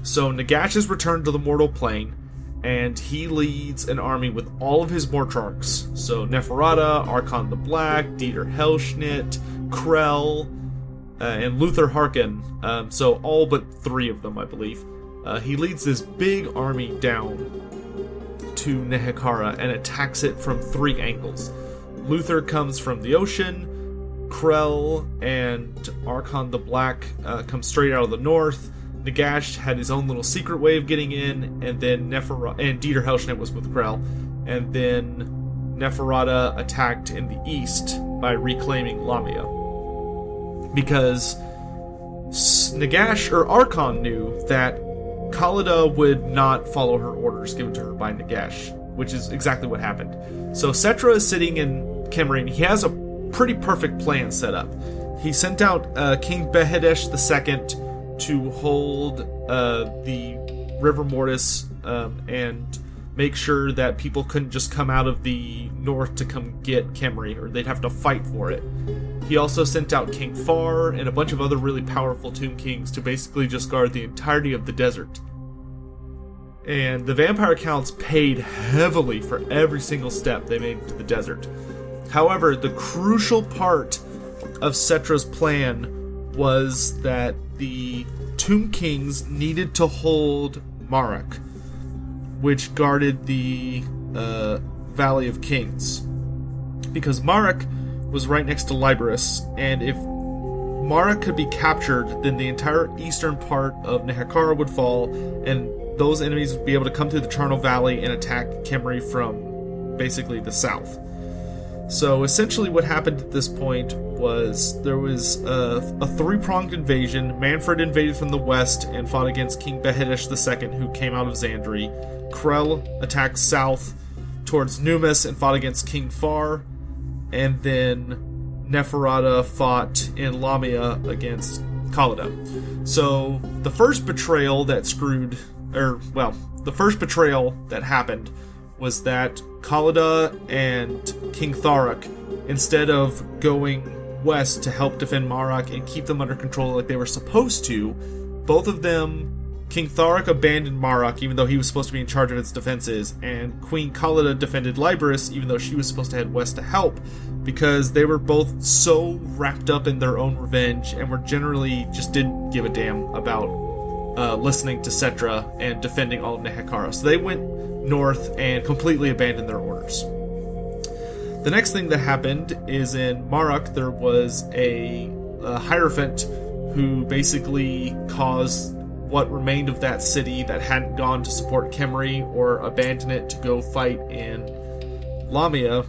So Nagash is returned to the mortal plane, and he leads an army with all of his mortarchs. So Neferata, Archon the Black, Dieter Helschnitt, Krell, and Luther Harkin. So all but 3 of them, I believe. He leads this big army down to Nehekhara and attacks it from 3 angles. Luther comes from the ocean, Krell and Archon the Black come straight out of the north, Nagash had his own little secret way of getting in, and then Dieter Helschnitt was with Krell, and then Neferata attacked in the east by reclaiming Lamia. Because Nagash, or Archon, knew that Khalida would not follow her orders given to her by Nagash, which is exactly what happened. So Settra is sitting in Khemri, and he has a pretty perfect plan set up. he sent out King Behedesh II to hold the River Mortis and make sure that people couldn't just come out of the north to come get Khemri, or they'd have to fight for it. He also sent out King Far and a bunch of other really powerful Tomb Kings to basically just guard the entirety of the desert. And the vampire counts paid heavily for every single step they made into the desert. However, the crucial part of Settra's plan was that the Tomb Kings needed to hold Marak, which guarded the Valley of Kings. Because Marak was right next to Liberus, and if Marak could be captured, then the entire eastern part of Nehekhara would fall, and those enemies would be able to come through the Charnel Valley and attack Khemri from basically the south. So essentially what happened at this point was there was a three-pronged invasion. Manfred invaded from the west and fought against King Behedesh II, who came out of Xandri. Krell attacked south towards Numis and fought against King Far. And then Neferata fought in Lamia against Khalida. So the first betrayal that happened was that Khalida and King Tharak, instead of going west to help defend Marak and keep them under control like they were supposed to, both of them, King Tharak abandoned Marak even though he was supposed to be in charge of its defenses, and Queen Khalida defended Liberus even though she was supposed to head west to help, because they were both so wrapped up in their own revenge and were generally just didn't give a damn about listening to Settra and defending all of Nehekhara. So they went north and completely abandoned their orders. The next thing that happened is in Marak there was a Hierophant who basically caused what remained of that city that hadn't gone to support Khemri or abandoned it to go fight in Lamia.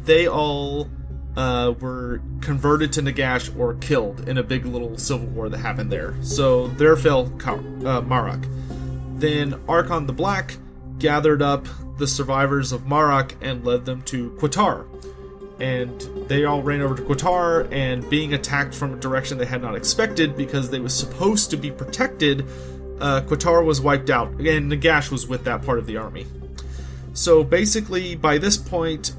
They all were converted to Nagash or killed in a big little civil war that happened there. So there fell Marak. Then Archon the Black gathered up the survivors of Marak and led them to Qatar. And they all ran over to Qatar, and being attacked from a direction they had not expected because they were supposed to be protected, Qatar was wiped out, and Nagash was with that part of the army. So basically, by this point,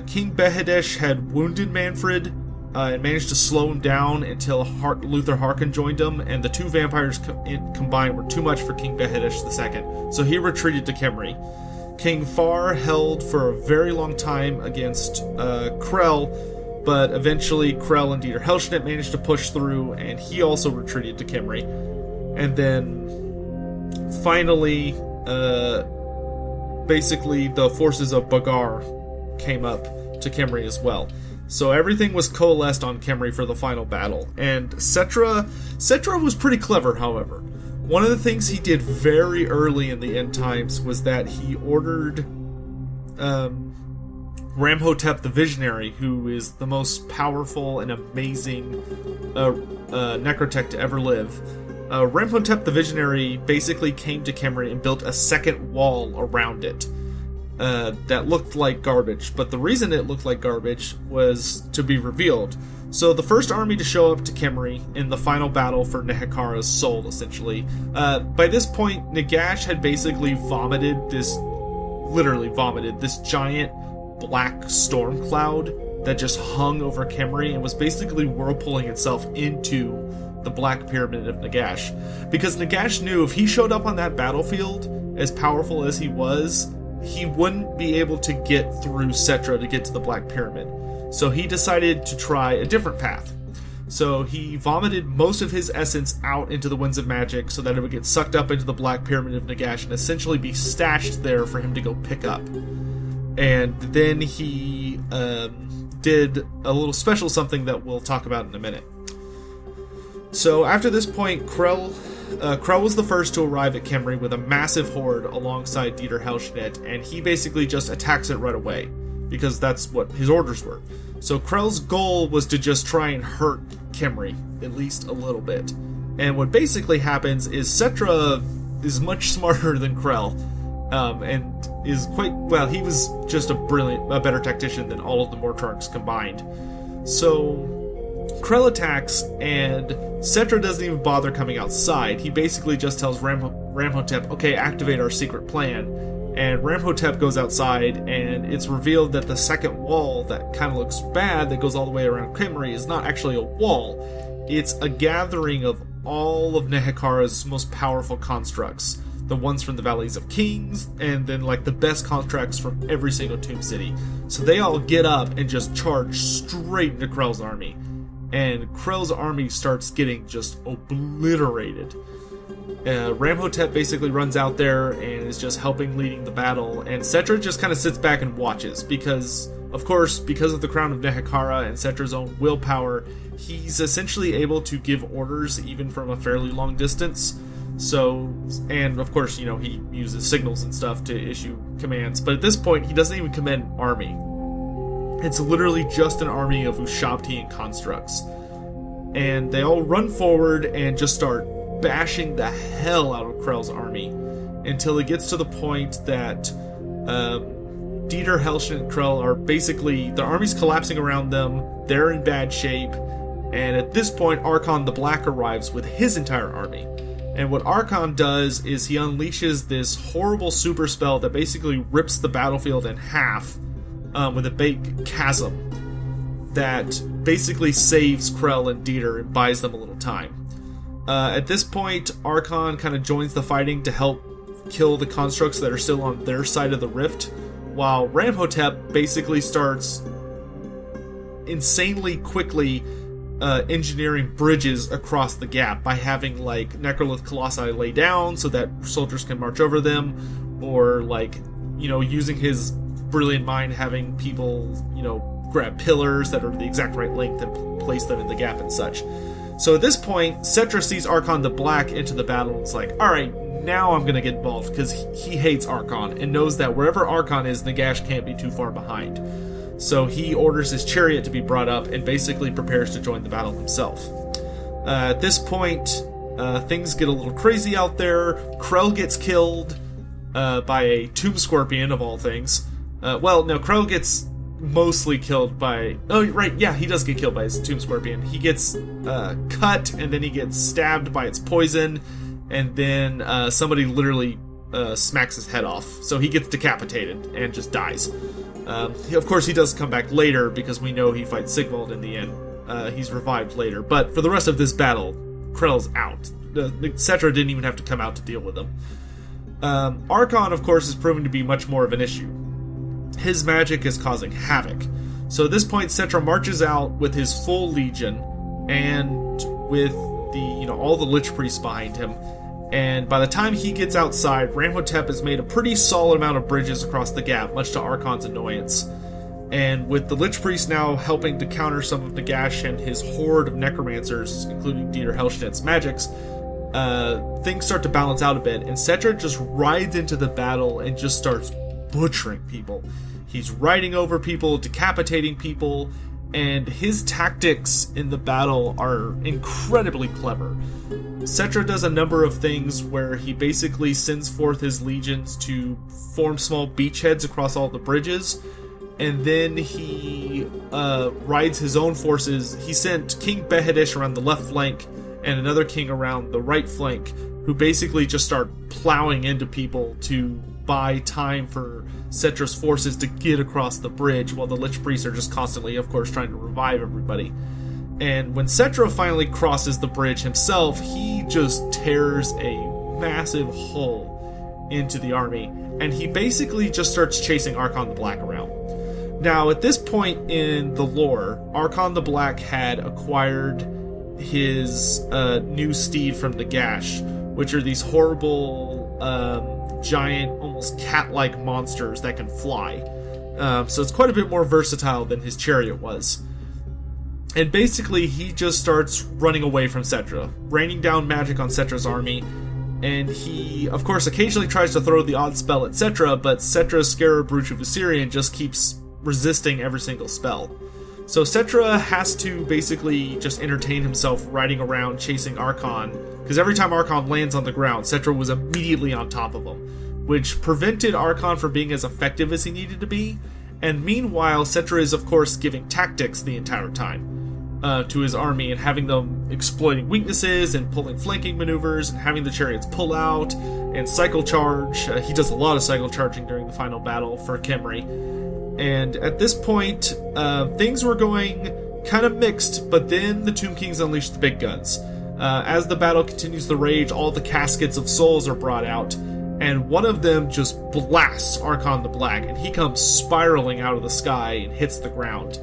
King Behedesh had wounded Manfred and managed to slow him down until Luther Harkon joined him, and the two vampires combined were too much for King Behedesh II, so he retreated to Khemri. King Far held for a very long time against Krell, but eventually Krell and Dieter Helschnitt managed to push through, and he also retreated to Khemri. And then finally, basically the forces of Bagar came up to Khemri as well. So everything was coalesced on Khemri for the final battle. And Settra was pretty clever, however. One of the things he did very early in the end times was that he ordered Ramhotep the Visionary, who is the most powerful and amazing necrotech to ever live. Ramhotep the Visionary basically came to Khemri and built a second wall around it that looked like garbage. But the reason it looked like garbage was to be revealed. So the first army to show up to Khemri in the final battle for Nehekhara's soul, essentially. By this point, Nagash had basically literally vomited this giant black storm cloud that just hung over Khemri and was basically whirlpooling itself into the Black Pyramid of Nagash. Because Nagash knew if he showed up on that battlefield, as powerful as he was, he wouldn't be able to get through Settra to get to the Black Pyramid. So he decided to try a different path. So he vomited most of his essence out into the Winds of Magic so that it would get sucked up into the Black Pyramid of Nagash and essentially be stashed there for him to go pick up. And then he did a little special something that we'll talk about in a minute. So after this point, Krell was the first to arrive at Khemri with a massive horde alongside Dieter Helschnitt, and he basically just attacks it right away, because that's what his orders were. So Krell's goal was to just try and hurt Khemri, at least a little bit. And what basically happens is Settra is much smarter than Krell, and is quite, well, he was just a better tactician than all of the Mortarchs combined. So Krell attacks, and Settra doesn't even bother coming outside. He basically just tells Ramhotep, okay, activate our secret plan. And Ramhotep goes outside, and it's revealed that the second wall that kind of looks bad, that goes all the way around Khemri, is not actually a wall. It's a gathering of all of Nehekhara's most powerful constructs. The ones from the Valleys of Kings, and then like the best constructs from every single Tomb City. So they all get up and just charge straight into Krell's army. And Krell's army starts getting just obliterated. Ramhotep basically runs out there and is just helping leading the battle, and Settra just kind of sits back and watches because, of course, because of the crown of Nehekhara and Settra's own willpower, he's essentially able to give orders even from a fairly long distance. So, and of course, you know, he uses signals and stuff to issue commands, but at this point, he doesn't even command an army. It's literally just an army of Ushabti and constructs. And they all run forward and just start bashing the hell out of Krell's army until it gets to the point that Dieter, Helshin, and Krell are basically, their army's collapsing around them, they're in bad shape, and at this point Archon the Black arrives with his entire army. And what Archon does is he unleashes this horrible super spell that basically rips the battlefield in half with a big chasm that basically saves Krell and Dieter and buys them a little time. At this point, Archon kind of joins the fighting to help kill the constructs that are still on their side of the rift, while Ramhotep basically starts insanely quickly engineering bridges across the gap by having like Necrolith Colossi lay down so that soldiers can march over them, or like, you know, using his brilliant mind having people, you know, grab pillars that are the exact right length and place them in the gap and such. So at this point, Settra sees Archon the Black into the battle and it's like, alright, now I'm gonna get involved, because he hates Archon and knows that wherever Archon is, Nagash can't be too far behind. So he orders his chariot to be brought up and basically prepares to join the battle himself. At this point, things get a little crazy out there. Krell gets killed by a tomb scorpion, of all things. Well, no, Krell gets mostly killed by... Oh, right, yeah, he does get killed by his tomb scorpion. He gets cut, and then he gets stabbed by its poison, and then somebody literally smacks his head off. So he gets decapitated and just dies. Of course, he does come back later, because we know he fights Sigvald in the end. He's revived later. But for the rest of this battle, Krell's out. Settra didn't even have to come out to deal with him. Archon, of course, is proving to be much more of an issue. His magic is causing havoc. So at this point, Settra marches out with his full legion and with the, you know, all the Lich Priests behind him. And by the time he gets outside, Ramhotep has made a pretty solid amount of bridges across the gap, much to Archon's annoyance. And with the Lich Priest now helping to counter some of Nagash and his horde of necromancers, including Dieter Hellschnitt's magics, things start to balance out a bit, and Settra just rides into the battle and just starts butchering people. He's riding over people, decapitating people, and his tactics in the battle are incredibly clever. Settra does a number of things where he basically sends forth his legions to form small beachheads across all the bridges, and then he rides his own forces. He sent King Behedish around the left flank and another king around the right flank, who basically just start plowing into people to buy time for Settra's forces to get across the bridge, while the Lich Priests are just constantly, of course, trying to revive everybody. And when Settra finally crosses the bridge himself, he just tears a massive hole into the army, and he basically just starts chasing Archon the Black around. Now, at this point in the lore, Archon the Black had acquired his new steed from Nagash, which are these horrible, giant, almost cat-like monsters that can fly. So it's quite a bit more versatile than his chariot was. And basically, he just starts running away from Settra, raining down magic on Settra's army, and he, of course, occasionally tries to throw the odd spell at Settra, but Settra's Scarab Brooch of Viserion just keeps resisting every single spell. So Settra has to basically just entertain himself riding around chasing Archon, because every time Archon lands on the ground, Settra was immediately on top of him, which prevented Archon from being as effective as he needed to be. And meanwhile, Settra is, of course, giving tactics the entire time. to his army and having them exploiting weaknesses and pulling flanking maneuvers and having the chariots pull out and cycle charge. He does a lot of cycle charging during the final battle for Khemri. And at this point, things were going kind of mixed, but then the Tomb Kings unleashed the big guns. As the battle continues to rage, all the caskets of souls are brought out, and one of them just blasts Archon the Black, and he comes spiraling out of the sky and hits the ground.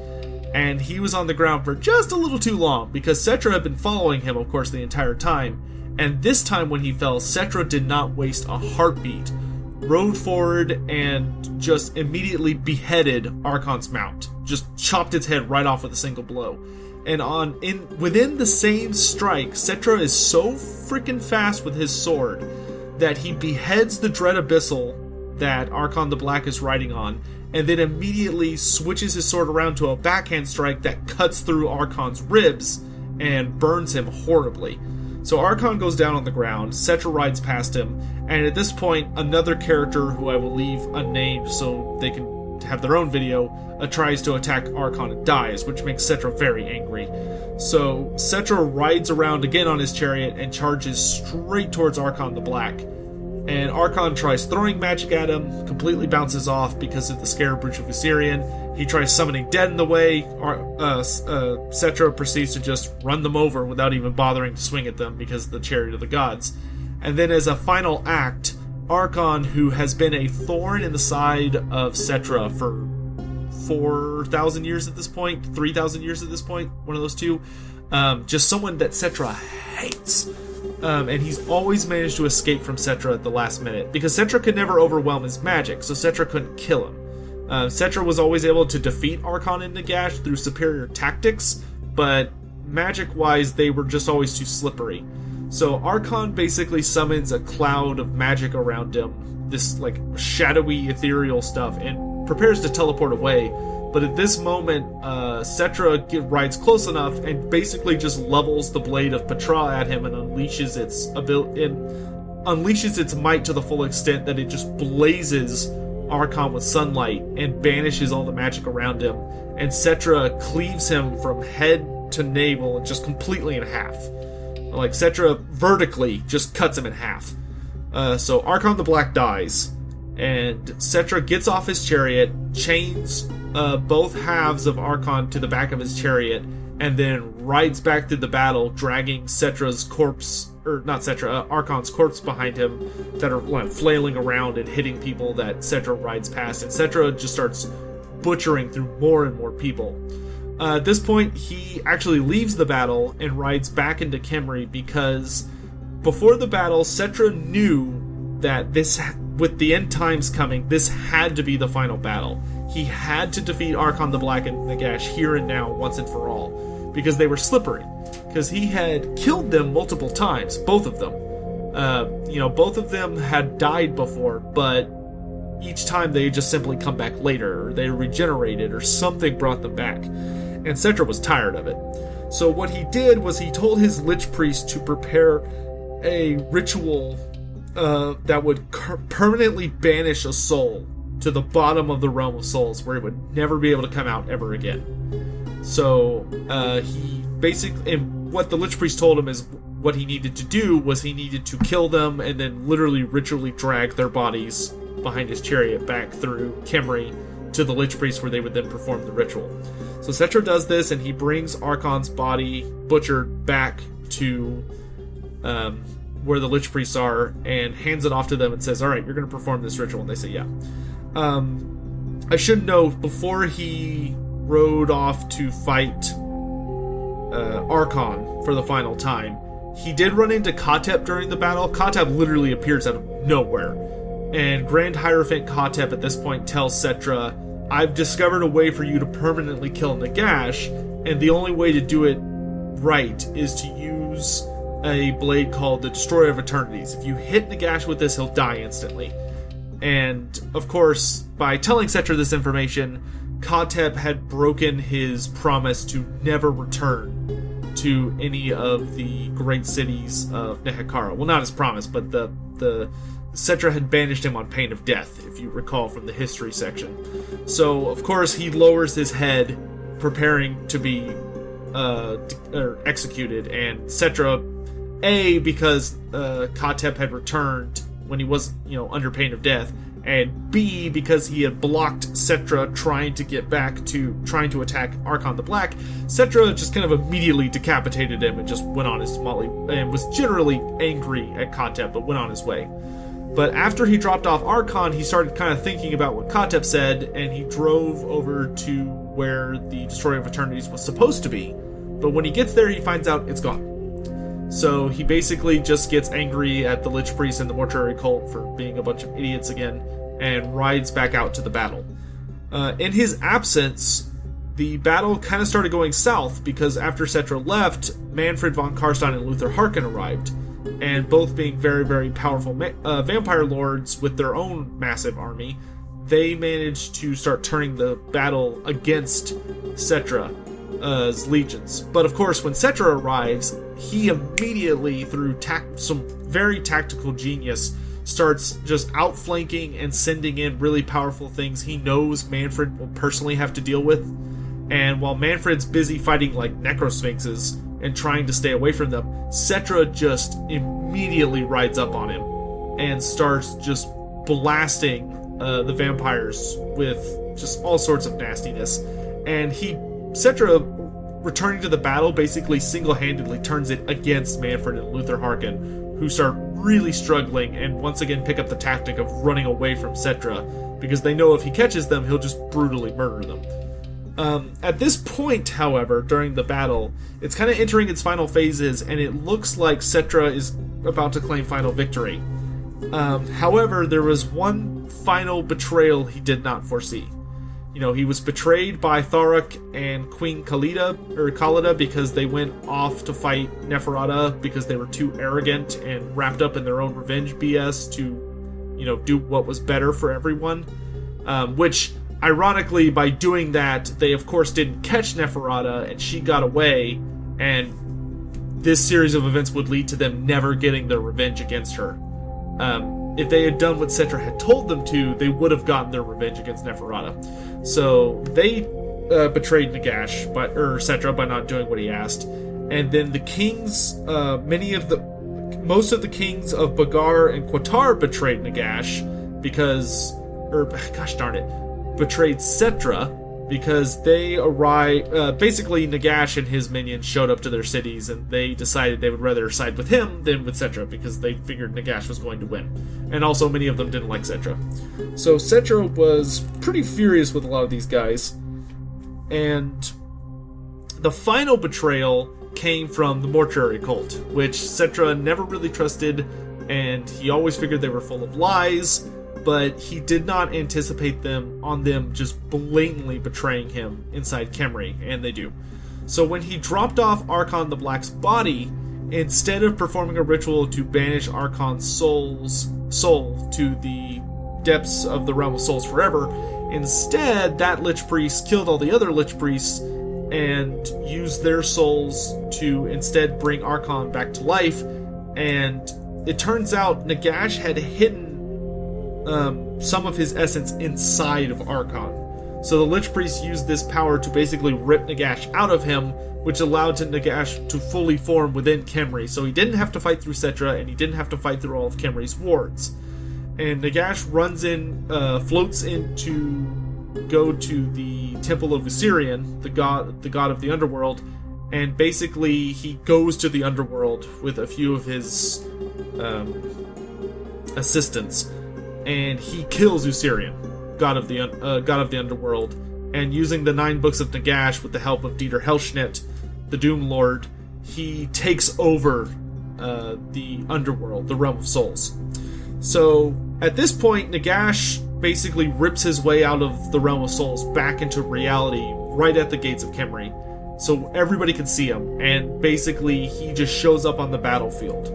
And he was on the ground for just a little too long, because Settra had been following him, of course, the entire time. And this time when he fell, Settra did not waste a heartbeat, rode forward and just immediately beheaded Archon's mount. Just chopped its head right off with a single blow. And within the same strike, Settra is so freaking fast with his sword that he beheads the Dread Abyssal that Archon the Black is riding on, and then immediately switches his sword around to a backhand strike that cuts through Archon's ribs and burns him horribly. So Archon goes down on the ground, Settra rides past him, and at this point, another character who I will leave unnamed so they can have their own video, tries to attack Archon and dies, which makes Settra very angry. So Settra rides around again on his chariot and charges straight towards Archon the Black. And Archon tries throwing magic at him, completely bounces off because of the Scarab Brooch of Viserion. He tries summoning Dead in the way. Settra proceeds to just run them over without even bothering to swing at them because of the Chariot of the Gods. And then as a final act, Archon, who has been a thorn in the side of Settra for 4,000 years at this point, 3,000 years at this point, one of those two, just someone that Settra hates. And he's always managed to escape from Settra at the last minute, because Settra could never overwhelm his magic, so Settra couldn't kill him. Settra was always able to defeat Archon and Nagash through superior tactics, but magic-wise, they were just always too slippery. So Archon basically summons a cloud of magic around him, this like shadowy, ethereal stuff, and prepares to teleport away. But at this moment, Settra rides close enough and basically just levels the blade of Petra at him and unleashes its might to the full extent that it just blazes Archon with sunlight and banishes all the magic around him. And Settra cleaves him from head to navel and just completely in half. Like, Settra vertically just cuts him in half. So Archon the Black dies, and Settra gets off his chariot, chains both halves of Archon to the back of his chariot, and then rides back through the battle, dragging Settra's corpse, or not Settra, Archon's corpse behind him, that are like flailing around and hitting people that Settra rides past, and Settra just starts butchering through more and more people. At this point, he actually leaves the battle and rides back into Khemri, because before the battle, Settra knew that this, with the end times coming, this had to be the final battle. He had to defeat Archon the Black and Nagash here and now, once and for all, because they were slippery. Because he had killed them multiple times, both of them. Both of them had died before, but each time they just simply come back later, or they regenerated, or something brought them back. And Settra was tired of it. So what he did was he told his Lich Priest to prepare a ritual that would permanently banish a soul to the bottom of the realm of souls, where it would never be able to come out ever again. So he basically, and what the Lich Priest told him is what he needed to do was he needed to kill them and then literally ritually drag their bodies behind his chariot back through Khemri to the Lich Priest, where they would then perform the ritual. So Settra does this, and he brings Archon's body butchered back to where the Lich Priests are, and hands it off to them and says, "Alright, you're going to perform this ritual." And they say, "Yeah." I should note, before he rode off to fight Archon for the final time, he did run into Khatep during the battle. Khatep literally appears out of nowhere. And Grand Hierophant Khatep at this point tells Settra, "I've discovered a way for you to permanently kill Nagash, and the only way to do it right is to use a blade called the Destroyer of Eternities. If you hit Nagash with this, he'll die instantly." And, of course, by telling Settra this information, Khatep had broken his promise to never return to any of the great cities of Nehekhara. Well, not his promise, but the Settra had banished him on pain of death, if you recall from the history section. So, of course, he lowers his head, preparing to be executed, and Settra, A, because Katep had returned when he was, under pain of death, and B, because he had blocked Settra trying to attack Archon the Black. Settra just kind of immediately decapitated him and just went on his molly, and was generally angry at Katep, but went on his way. But after he dropped off Archon, he started kind of thinking about what Katep said, and he drove over to where the Destroyer of Eternities was supposed to be. But when he gets there, he finds out it's gone. So he basically just gets angry at the Lich Priest and the Mortuary cult for being a bunch of idiots again, and rides back out to the battle. In his absence, the battle kind of started going south, because after Settra left, Manfred von Karstein and Luther Harkin arrived, and both being very, very powerful vampire lords with their own massive army, they managed to start turning the battle against Settra's legions. But of course, when Settra arrives, he immediately, through some very tactical genius, starts just outflanking and sending in really powerful things he knows Manfred will personally have to deal with. And while Manfred's busy fighting like necrosphinxes and trying to stay away from them, Settra just immediately rides up on him and starts just blasting the vampires with just all sorts of nastiness. And Settra, returning to the battle, basically single-handedly turns it against Manfred and Luther Harkin, who start really struggling and once again pick up the tactic of running away from Settra, because they know if he catches them, he'll just brutally murder them. At this point, however, during the battle, it's kind of entering its final phases, and it looks like Settra is about to claim final victory. However, there was one final betrayal he did not foresee. He was betrayed by Tharok and Queen Khalida, because they went off to fight Nehekhara because they were too arrogant and wrapped up in their own revenge BS to, do what was better for everyone. Which, ironically, by doing that, they of course didn't catch Nehekhara, and she got away, and this series of events would lead to them never getting their revenge against her. If they had done what Settra had told them to, they would have gotten their revenge against Nehekhara. So they betrayed Settra by not doing what he asked. And then the kings, most of the kings of Bagar and Qatar betrayed Nagash betrayed Settra, because they arrived. Basically, Nagash and his minions showed up to their cities, and they decided they would rather side with him than with Settra, because they figured Nagash was going to win. And also, many of them didn't like Settra. So Settra was pretty furious with a lot of these guys. And the final betrayal came from the mortuary cult, which Settra never really trusted, and he always figured they were full of lies, but he did not anticipate them just blatantly betraying him inside Khemri, and they do. So when he dropped off Archon the Black's body, instead of performing a ritual to banish Archon's soul to the depths of the realm of souls forever, instead that Lich Priest killed all the other Lich Priests and used their souls to instead bring Archon back to life. And it turns out Nagash had hidden some of his essence inside of Archon. So the Lich Priest used this power to basically rip Nagash out of him, which allowed Nagash to fully form within Khemri. So he didn't have to fight through Settra, and he didn't have to fight through all of Khemri's wards. And Nagash floats in to go to the Temple of Usirian, the god of the underworld, and basically he goes to the underworld with a few of his assistants, and he kills Usirian, god of the underworld, and using the 9 books of Nagash with the help of Dieter Helschnitt, the Doom Lord, he takes over the underworld, the realm of souls. So at this point, Nagash basically rips his way out of the realm of souls back into reality right at the gates of Khemri, so everybody can see him, and basically he just shows up on the battlefield.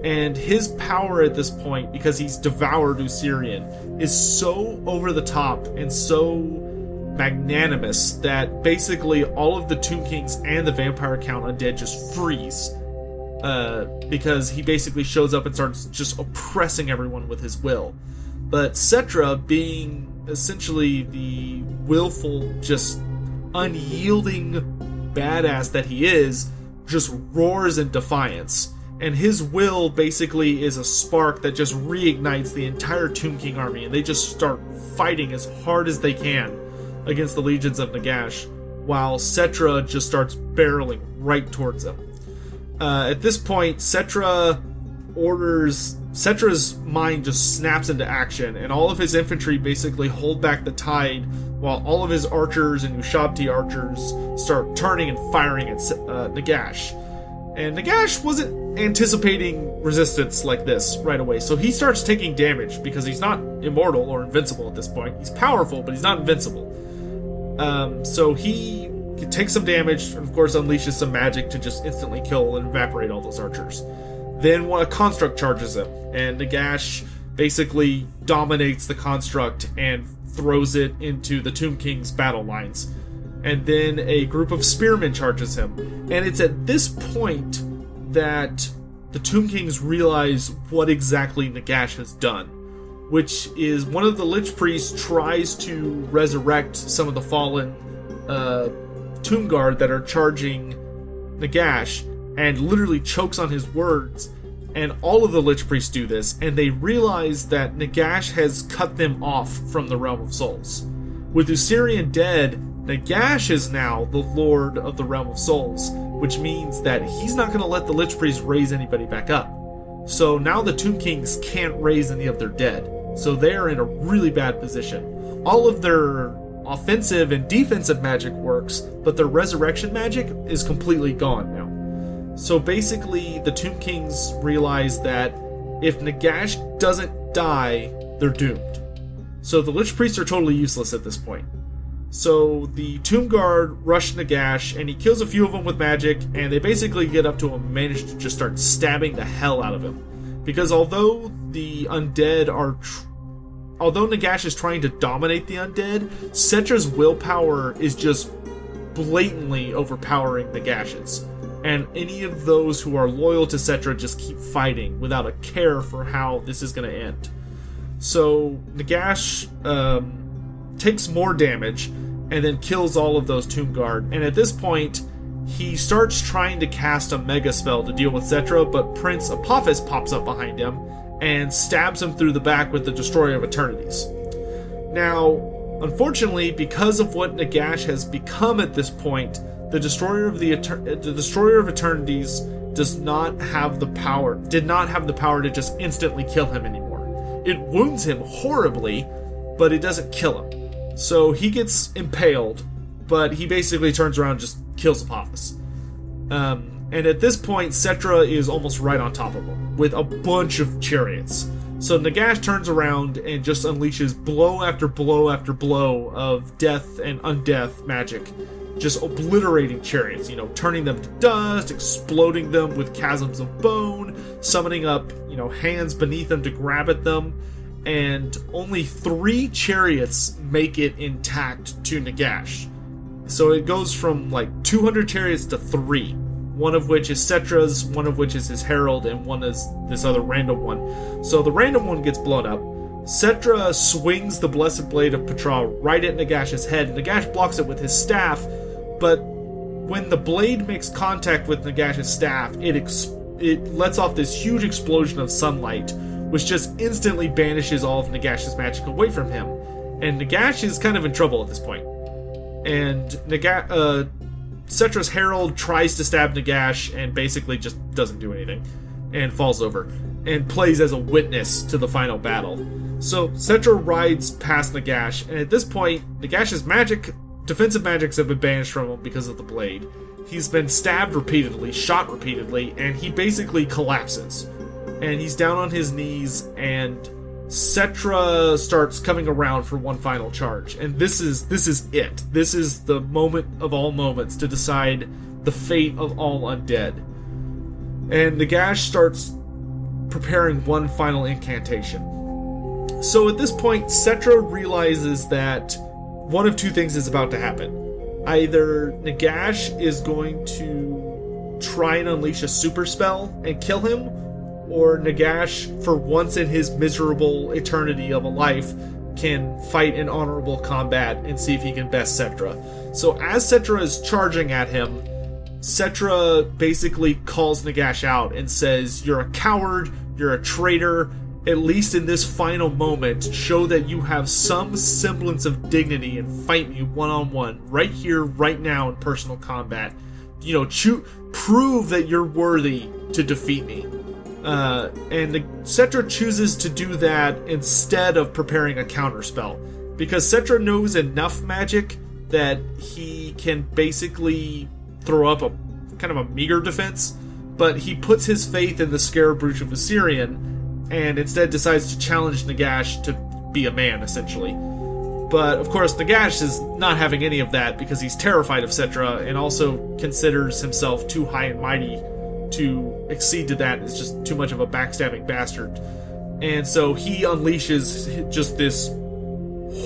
And his power at this point, because he's devoured Usirian, is so over the top and so magnanimous that basically all of the Tomb Kings and the Vampire Count Undead just freeze. Because he basically shows up and starts just oppressing everyone with his will. But Settra, being essentially the willful, just unyielding badass that he is, just roars in defiance. And his will basically is a spark that just reignites the entire Tomb King army, and they just start fighting as hard as they can against the legions of Nagash, while Settra just starts barreling right towards them. At this point, Settra's mind just snaps into action, and all of his infantry basically hold back the tide, while all of his archers and Ushabti archers start turning and firing at Nagash. And Nagash wasn't anticipating resistance like this right away, so he starts taking damage, because he's not immortal or invincible at this point. He's powerful, but he's not invincible. So he takes some damage, and of course unleashes some magic to just instantly kill and evaporate all those archers. Then a construct charges him, and Nagash basically dominates the construct and throws it into the Tomb King's battle lines. And then a group of spearmen charges him. And it's at this point that the Tomb Kings realize what exactly Nagash has done, which is one of the Lich Priests tries to resurrect some of the fallen Tomb Guard that are charging Nagash, and literally chokes on his words. And all of the Lich Priests do this, and they realize that Nagash has cut them off from the Realm of Souls. With Usirian dead, Nagash is now the Lord of the Realm of Souls, which means that he's not going to let the Lich Priests raise anybody back up. So now the Tomb Kings can't raise any of their dead, so they're in a really bad position. All of their offensive and defensive magic works, but their resurrection magic is completely gone now. So basically, the Tomb Kings realize that if Nagash doesn't die, they're doomed. So the Lich Priests are totally useless at this point. So the Tomb Guard rush Nagash, and he kills a few of them with magic, and they basically get up to him and manage to just start stabbing the hell out of him. Because although the undead although Nagash is trying to dominate the undead, Settra's willpower is just blatantly overpowering Nagash's. And any of those who are loyal to Settra just keep fighting without a care for how this is going to end. So Nagash takes more damage and then kills all of those Tomb Guard. And at this point, he starts trying to cast a mega spell to deal with Settra, but Prince Apophis pops up behind him and stabs him through the back with the Destroyer of Eternities. Now, unfortunately, because of what Nagash has become at this point, the Destroyer of Eternities did not have the power to just instantly kill him anymore. It wounds him horribly, but it doesn't kill him. So he gets impaled, but he basically turns around and just kills Apophis. And at this point, Settra is almost right on top of him, with a bunch of chariots. So Nagash turns around and just unleashes blow after blow after blow of death and undeath magic, just obliterating chariots, turning them to dust, exploding them with chasms of bone, summoning up, hands beneath them to grab at them, and only 3 chariots make it intact to Nagash. So it goes from 200 chariots to 3. One of which is Settra's, one of which is his herald, and one is this other random one. So the random one gets blown up. Settra swings the Blessed Blade of Patra right at Nagash's head. Nagash blocks it with his staff, but when the blade makes contact with Nagash's staff, it lets off this huge explosion of sunlight, which just instantly banishes all of Nagash's magic away from him. And Nagash is kind of in trouble at this point. And Settra's herald tries to stab Nagash and basically just doesn't do anything and falls over and plays as a witness to the final battle. So Settra rides past Nagash, and at this point, Nagash's defensive magics have been banished from him because of the blade. He's been stabbed repeatedly, shot repeatedly, and he basically collapses. And he's down on his knees, and Settra starts coming around for one final charge, and this is it. This is the moment of all moments to decide the fate of all undead. And Nagash starts preparing one final incantation. So at this point, Settra realizes that one of two things is about to happen. Either Nagash is going to try and unleash a super spell and kill him, or Nagash, for once in his miserable eternity of a life, can fight in honorable combat and see if he can best Settra. So as Settra is charging at him, Settra basically calls Nagash out and says, "You're a coward, you're a traitor. At least in this final moment, show that you have some semblance of dignity and fight me one-on-one, right here, right now in personal combat. Prove that you're worthy to defeat me." And Settra chooses to do that instead of preparing a counterspell, because Settra knows enough magic that he can basically throw up a kind of a meager defense, but he puts his faith in the Scarab Brooch of Assyrian and instead decides to challenge Nagash to be a man, essentially. But, of course, Nagash is not having any of that because he's terrified of Settra and also considers himself too high and mighty to accede to that. It's just too much of a backstabbing bastard. And so he unleashes just this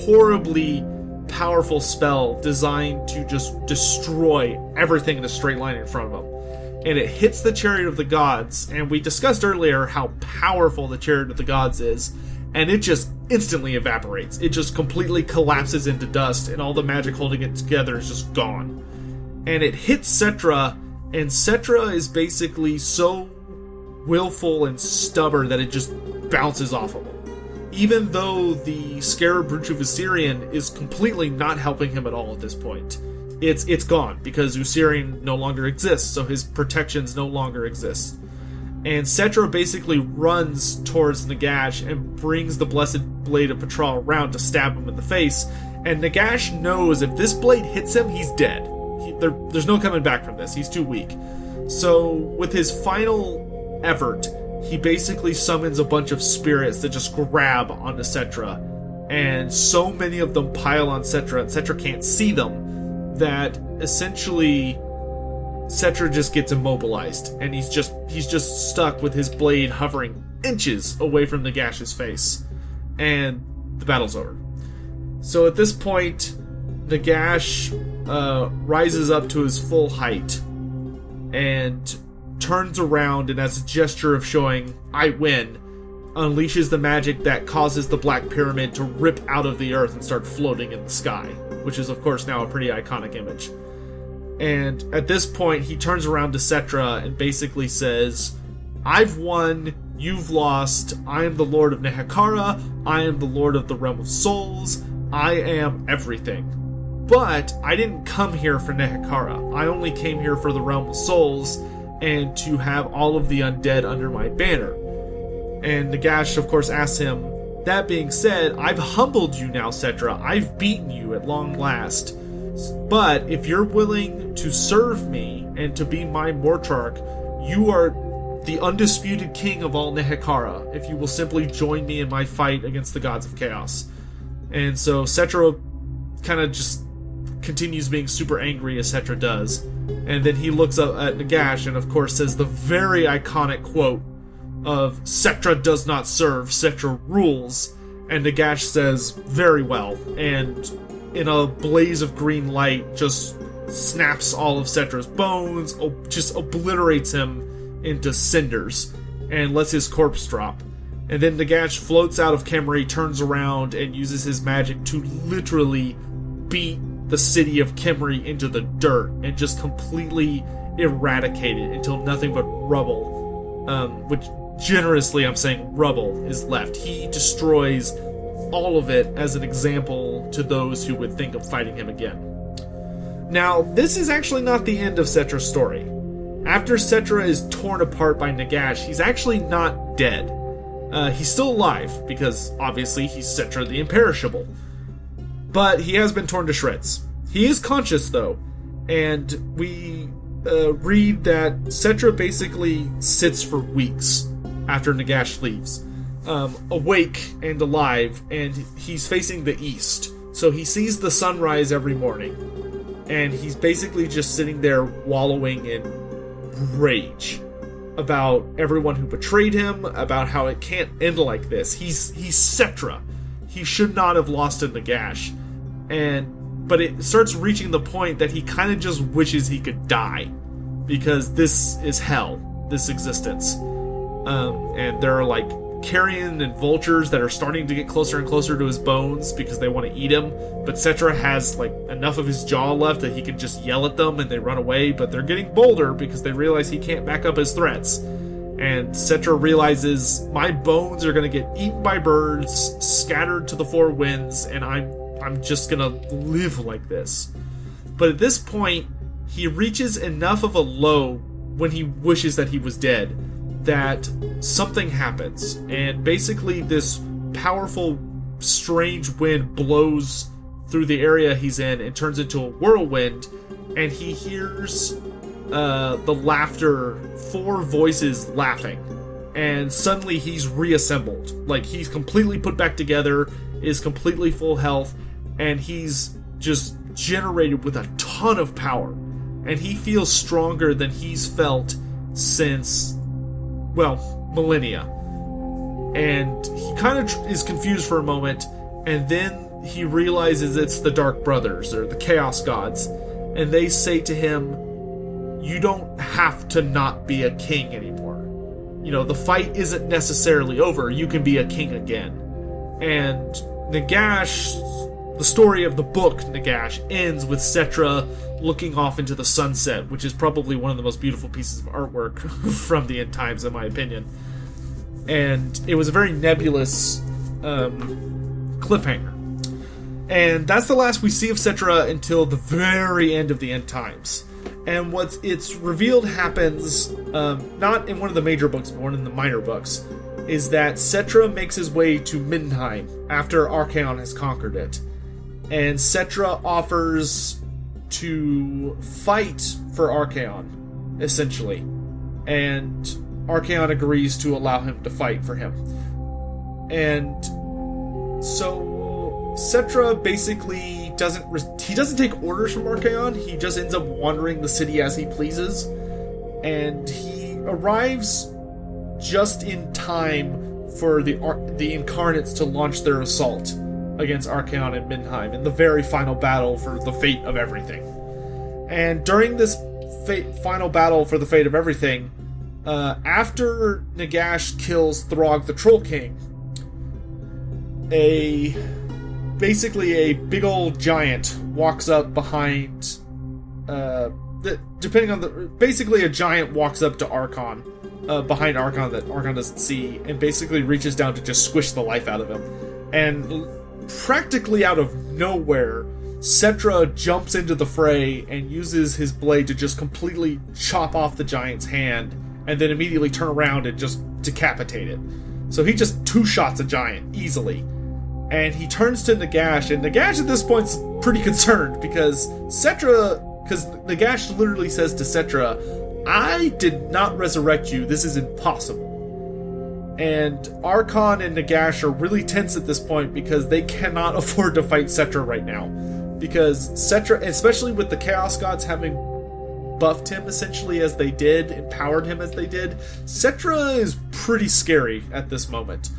horribly powerful spell designed to just destroy everything in a straight line in front of him. And it hits the Chariot of the Gods, and we discussed earlier how powerful the Chariot of the Gods is, and it just instantly evaporates. It just completely collapses into dust, and all the magic holding it together is just gone. And it hits Settra, and Settra is basically so willful and stubborn that it just bounces off of him. Even though the Scarab Brooch of Assyrian is completely not helping him at all at this point. It's gone, because Assyrian no longer exists, so his protections no longer exist. And Settra basically runs towards Nagash and brings the Blessed Blade of Patral around to stab him in the face, and Nagash knows if this blade hits him, he's dead. There's no coming back from this, he's too weak. So, with his final effort, he basically summons a bunch of spirits that just grab onto Settra, and so many of them pile on Settra, and Settra can't see them, that essentially Settra just gets immobilized, and he's just stuck with his blade hovering inches away from Nagash's face, and the battle's over. So at this point, Nagash rises up to his full height and turns around, and as a gesture of showing I win, unleashes the magic that causes the Black Pyramid to rip out of the earth and start floating in the sky, which is of course now a pretty iconic image. And at this point, he turns around to Settra and basically says, "I've won, you've lost, I am the Lord of Nehekhara, I am the Lord of the Realm of Souls, I am everything. But I didn't come here for Nehekhara, I only came here for the Realm of Souls, and to have all of the undead under my banner." And Nagash, of course, asks him, "That being said, I've humbled you now, Settra. I've beaten you at long last. But if you're willing to serve me and to be my mortarch, you are the undisputed king of all Nehekhara, if you will simply join me in my fight against the gods of chaos." And so Settra kind of just continues being super angry as Settra does. And then he looks up at Nagash and, of course, says the very iconic quote of "Settra does not serve, Settra rules." And Nagash says, "Very well," and in a blaze of green light just snaps all of Settra's bones, just obliterates him into cinders, and lets his corpse drop. And then Nagash floats out of Khemri, turns around, and uses his magic to literally beat the city of Khemri into the dirt and just completely eradicate it until nothing but rubble, which generously I'm saying rubble, is left. He destroys all of it as an example to those who would think of fighting him again. Now, this is actually not the end of Settra's story. After Settra is torn apart by Nagash, he's actually not dead. He's still alive, because obviously he's Settra the Imperishable. But he has been torn to shreds. He is conscious, though, and we read that Settra basically sits for weeks after Nagash leaves, awake and alive, and he's facing the east. So he sees the sunrise every morning, and he's basically just sitting there wallowing in rage about everyone who betrayed him, about how it can't end like this. He's Settra. He should not have lost to Nagash. But it starts reaching the point that he kind of just wishes he could die, because this is hell, this existence. And there are like carrion and vultures that are starting to get closer and closer to his bones because they want to eat him. But Settra has like enough of his jaw left that he can just yell at them and they run away. But they're getting bolder because they realize he can't back up his threats. And Settra realizes, my bones are going to get eaten by birds, scattered to the four winds, and I'm just going to live like this. But at this point, he reaches enough of a low when he wishes that he was dead that something happens. And basically this powerful, strange wind blows through the area he's in and turns into a whirlwind, and he hears the laughter, four voices laughing, and suddenly he's reassembled. Like, he's completely put back together, is completely full health, and he's just generated with a ton of power, and he feels stronger than he's felt since, well, millennia. And he kind of is confused for a moment, and then he realizes it's the Dark Brothers, or the Chaos Gods, and they say to him, you don't have to not be a king anymore. You know, the fight isn't necessarily over. You can be a king again. And Nagash, the story of the book Nagash, ends with Settra looking off into the sunset, which is probably one of the most beautiful pieces of artwork from the end times, in my opinion. And it was a very nebulous cliffhanger. And that's the last we see of Settra until the very end of the end times. And what it's revealed happens, not in one of the major books, but one of the minor books, is that Settra makes his way to Middenheim after Archaon has conquered it. And Settra offers to fight for Archaon, essentially. And Archaon agrees to allow him to fight for him. And so Settra basically doesn't take orders from Archaon. He just ends up wandering the city as he pleases, and he arrives just in time for the incarnates to launch their assault against Archaon and Middenheim in the very final battle for the fate of everything. And during this final battle for the fate of everything, after Nagash kills Throg the Troll King, basically a big old giant walks up behind, basically a giant walks up to Archon, behind Archon that Archon doesn't see, and basically reaches down to just squish the life out of him. And practically out of nowhere, Settra jumps into the fray and uses his blade to just completely chop off the giant's hand, and then immediately turn around and just decapitate it. So he just two-shots a giant, easily. And he turns to Nagash, and Nagash at this point's pretty concerned, because Nagash literally says to Settra, I did not resurrect you, this is impossible. And Archon and Nagash are really tense at this point, because they cannot afford to fight Settra right now. Because Settra, especially with the Chaos Gods having buffed him essentially as they did, empowered him as they did, Settra is pretty scary at this moment.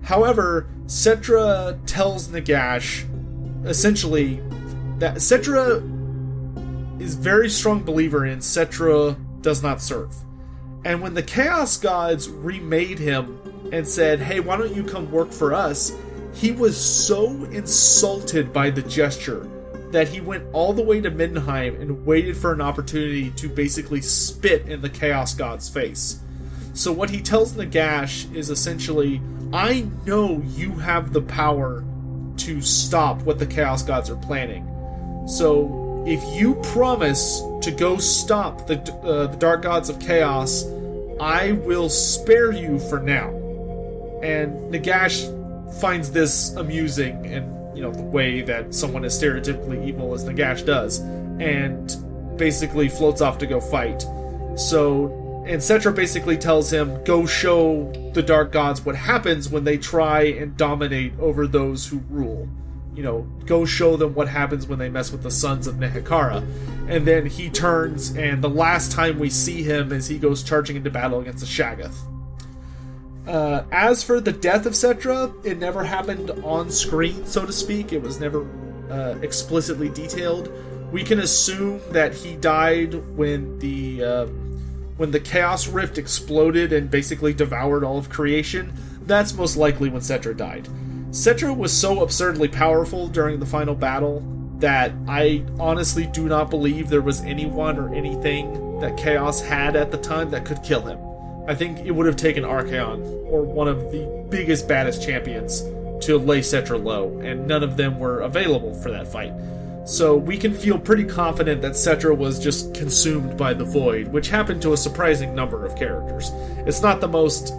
However, Settra tells Nagash, essentially, that Settra is a very strong believer in Settra does not serve. And when the Chaos Gods remade him and said, hey, why don't you come work for us, he was so insulted by the gesture that he went all the way to Middenheim and waited for an opportunity to basically spit in the Chaos God's face. So what he tells Nagash is essentially, I know you have the power to stop what the Chaos Gods are planning. So if you promise to go stop the Dark Gods of Chaos, I will spare you for now. And Nagash finds this amusing, and the way that someone as stereotypically evil as Nagash does, and basically floats off to go fight. And Settra basically tells him, go show the Dark Gods what happens when they try and dominate over those who rule. Go show them what happens when they mess with the sons of Nehekhara. And then he turns, and the last time we see him is he goes charging into battle against the Shaggoth. As for the death of Settra, it never happened on screen, so to speak. It was never explicitly detailed. We can assume that he died when the Chaos Rift exploded and basically devoured all of creation. that's most likely when Settra died. Settra was so absurdly powerful during the final battle that I honestly do not believe there was anyone or anything that Chaos had at the time that could kill him. I think it would have taken Archaon, or one of the biggest, baddest champions, to lay Settra low, and none of them were available for that fight. So we can feel pretty confident that Settra was just consumed by the void, which happened to a surprising number of characters. It's not the most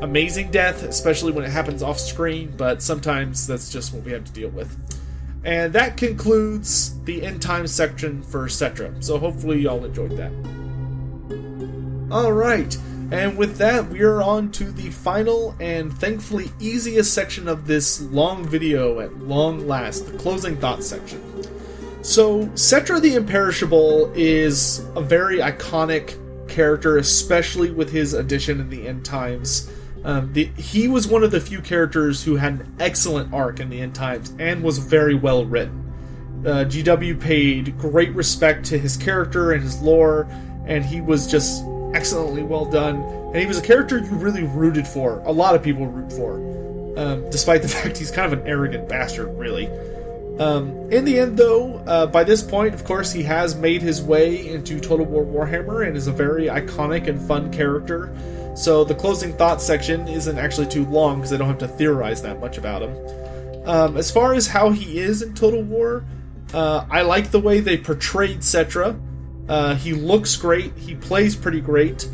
amazing death, especially when it happens off screen, but sometimes that's just what we have to deal with. And that concludes the end time section for Settra, so hopefully y'all enjoyed that. Alright, and with that we are on to the final and thankfully easiest section of this long video at long last, the closing thoughts section. So, Settra the Imperishable is a very iconic character, especially with his addition in the end times. He was one of the few characters who had an excellent arc in the end times and was very well written. GW paid great respect to his character and his lore, and he was just excellently well done. And he was a character you really rooted for. A lot of people root for, despite the fact he's kind of an arrogant bastard, really. In the end, though, by this point, of course, he has made his way into Total War Warhammer and is a very iconic and fun character. So the closing thoughts section isn't actually too long because I don't have to theorize that much about him. As far as how he is in Total War, I like the way they portrayed Settra. He looks great. He plays pretty great.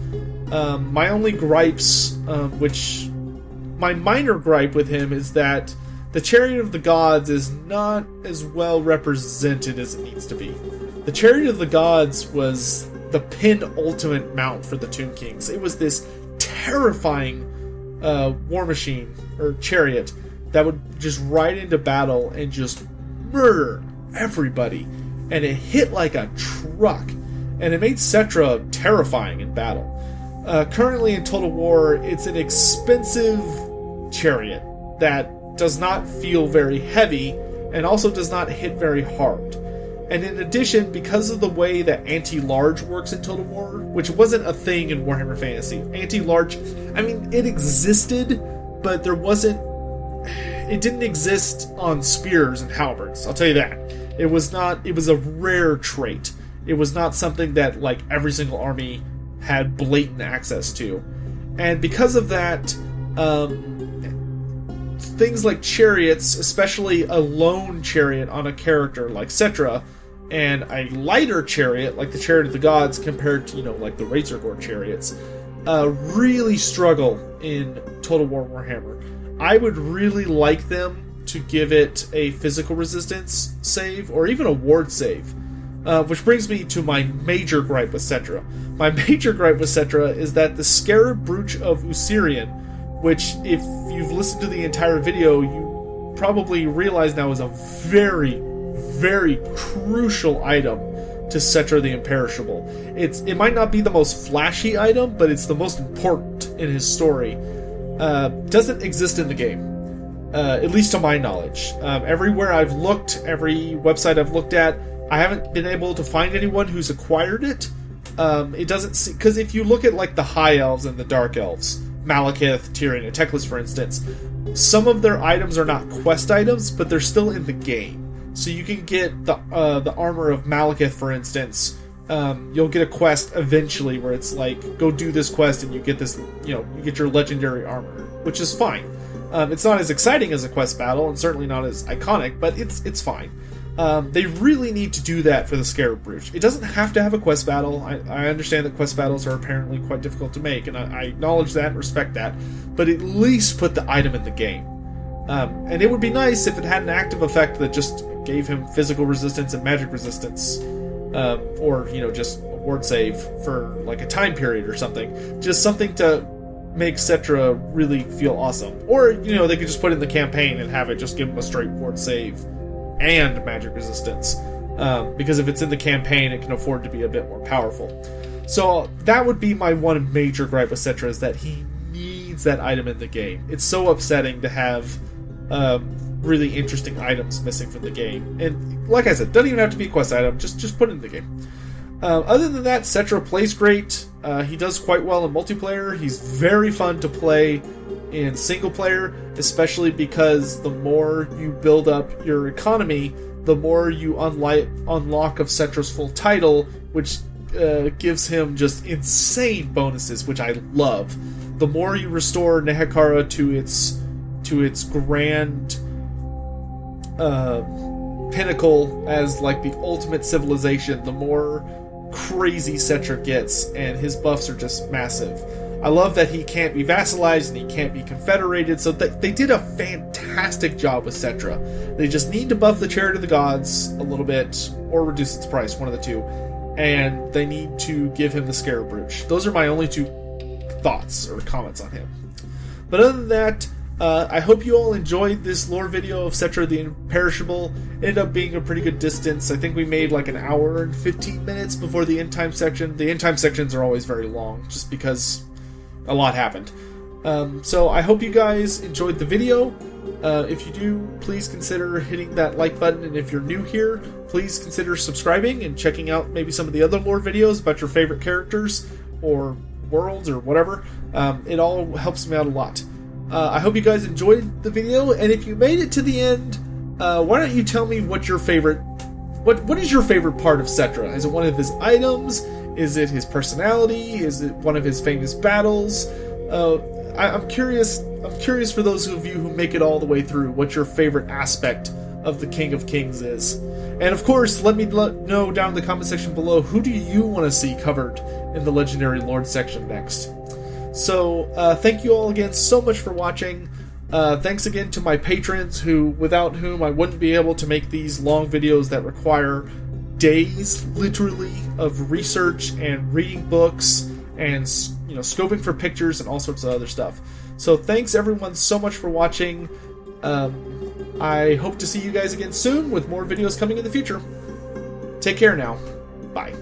My only gripes, my minor gripe with him is that the Chariot of the Gods is not as well represented as it needs to be. The Chariot of the Gods was the penultimate mount for the Tomb Kings. It was this terrifying war machine, or chariot, that would just ride into battle and just murder everybody. And it hit like a truck. And it made Settra terrifying in battle. Currently in Total War, it's an expensive chariot that does not feel very heavy and also does not hit very hard. And in addition, because of the way that anti-large works in Total War, which wasn't a thing in Warhammer Fantasy, anti-large, I mean, it existed, but it didn't exist on spears and halberds, I'll tell you that. It was a rare trait. It was not something that, like, every single army had blatant access to. And because of that, things like chariots, especially a lone chariot on a character like Settra, and a lighter chariot like the Chariot of the Gods compared to, like the Razorgore chariots, really struggle in Total War Warhammer. I would really like them to give it a physical resistance save, or even a ward save. Which brings me to my major gripe with Settra. My major gripe with Settra is that the Scarab Brooch of Usirian, which, if you've listened to the entire video, you probably realize now is a very, very crucial item to Settra the Imperishable. It might not be the most flashy item, but it's the most important in his story. Doesn't exist in the game, at least to my knowledge. Everywhere I've looked, every website I've looked at, I haven't been able to find anyone who's acquired it. It doesn't, because if you look at like the High Elves and the Dark Elves, Malekith, Tyrion, and Teclis, for instance, some of their items are not quest items, but they're still in the game. So you can get the armor of Malekith, for instance. You'll get a quest eventually where it's like, go do this quest and you get this, you get your legendary armor, which is fine. It's not as exciting as a quest battle, and certainly not as iconic, but it's fine. They really need to do that for the Scarab Brooch. It doesn't have to have a quest battle. I understand that quest battles are apparently quite difficult to make, and I acknowledge that and respect that, but at least put the item in the game. And it would be nice if it had an active effect that just gave him physical resistance and magic resistance, or, just a ward save for like a time period or something. Just something to make Settra really feel awesome. Or, they could just put it in the campaign and have it just give him a straight ward save and magic resistance, because if it's in the campaign, it can afford to be a bit more powerful. So that would be my one major gripe with Settra, is that he needs that item in the game. It's so upsetting to have really interesting items missing from the game. And like I said, doesn't even have to be a quest item, just put it in the game. Other than that, Settra plays great. He does quite well in multiplayer. He's very fun to play in single player, especially because the more you build up your economy, the more you unlock of Settra's full title, which gives him just insane bonuses, which I love. The more you restore Nehekhara to its grand pinnacle as like the ultimate civilization, the more crazy Settra gets, and his buffs are just massive. I love that he can't be vassalized and he can't be confederated, so they did a fantastic job with Settra. They just need to buff the Chariot of the Gods a little bit, or reduce its price, one of the two, and they need to give him the Scarab Brooch. Those are my only two thoughts or comments on him. But other than that, I hope you all enjoyed this lore video of Settra the Imperishable. It ended up being a pretty good distance. I think we made like an hour and 15 minutes before the end time section. The end time sections are always very long, just because a lot happened. So I hope you guys enjoyed the video. If you do, please consider hitting that like button, and if you're new here, please consider subscribing and checking out maybe some of the other lore videos about your favorite characters or worlds or whatever. It all helps me out a lot. I hope you guys enjoyed the video, and if you made it to the end, why don't you tell me what your favorite, what is your favorite part of Settra? Is it one of his items? Is it his personality? Is it one of his famous battles? I'm curious for those of you who make it all the way through, what your favorite aspect of the King of Kings is. And of course, let me know down in the comment section below, who do you want to see covered in the Legendary Lord section next? So, thank you all again so much for watching. Thanks again to my patrons, without whom I wouldn't be able to make these long videos that require days, literally, of research and reading books and, you know, scoping for pictures and all sorts of other stuff. So thanks everyone so much for watching. I hope to see you guys again soon with more videos coming in the future. Take care now. Bye.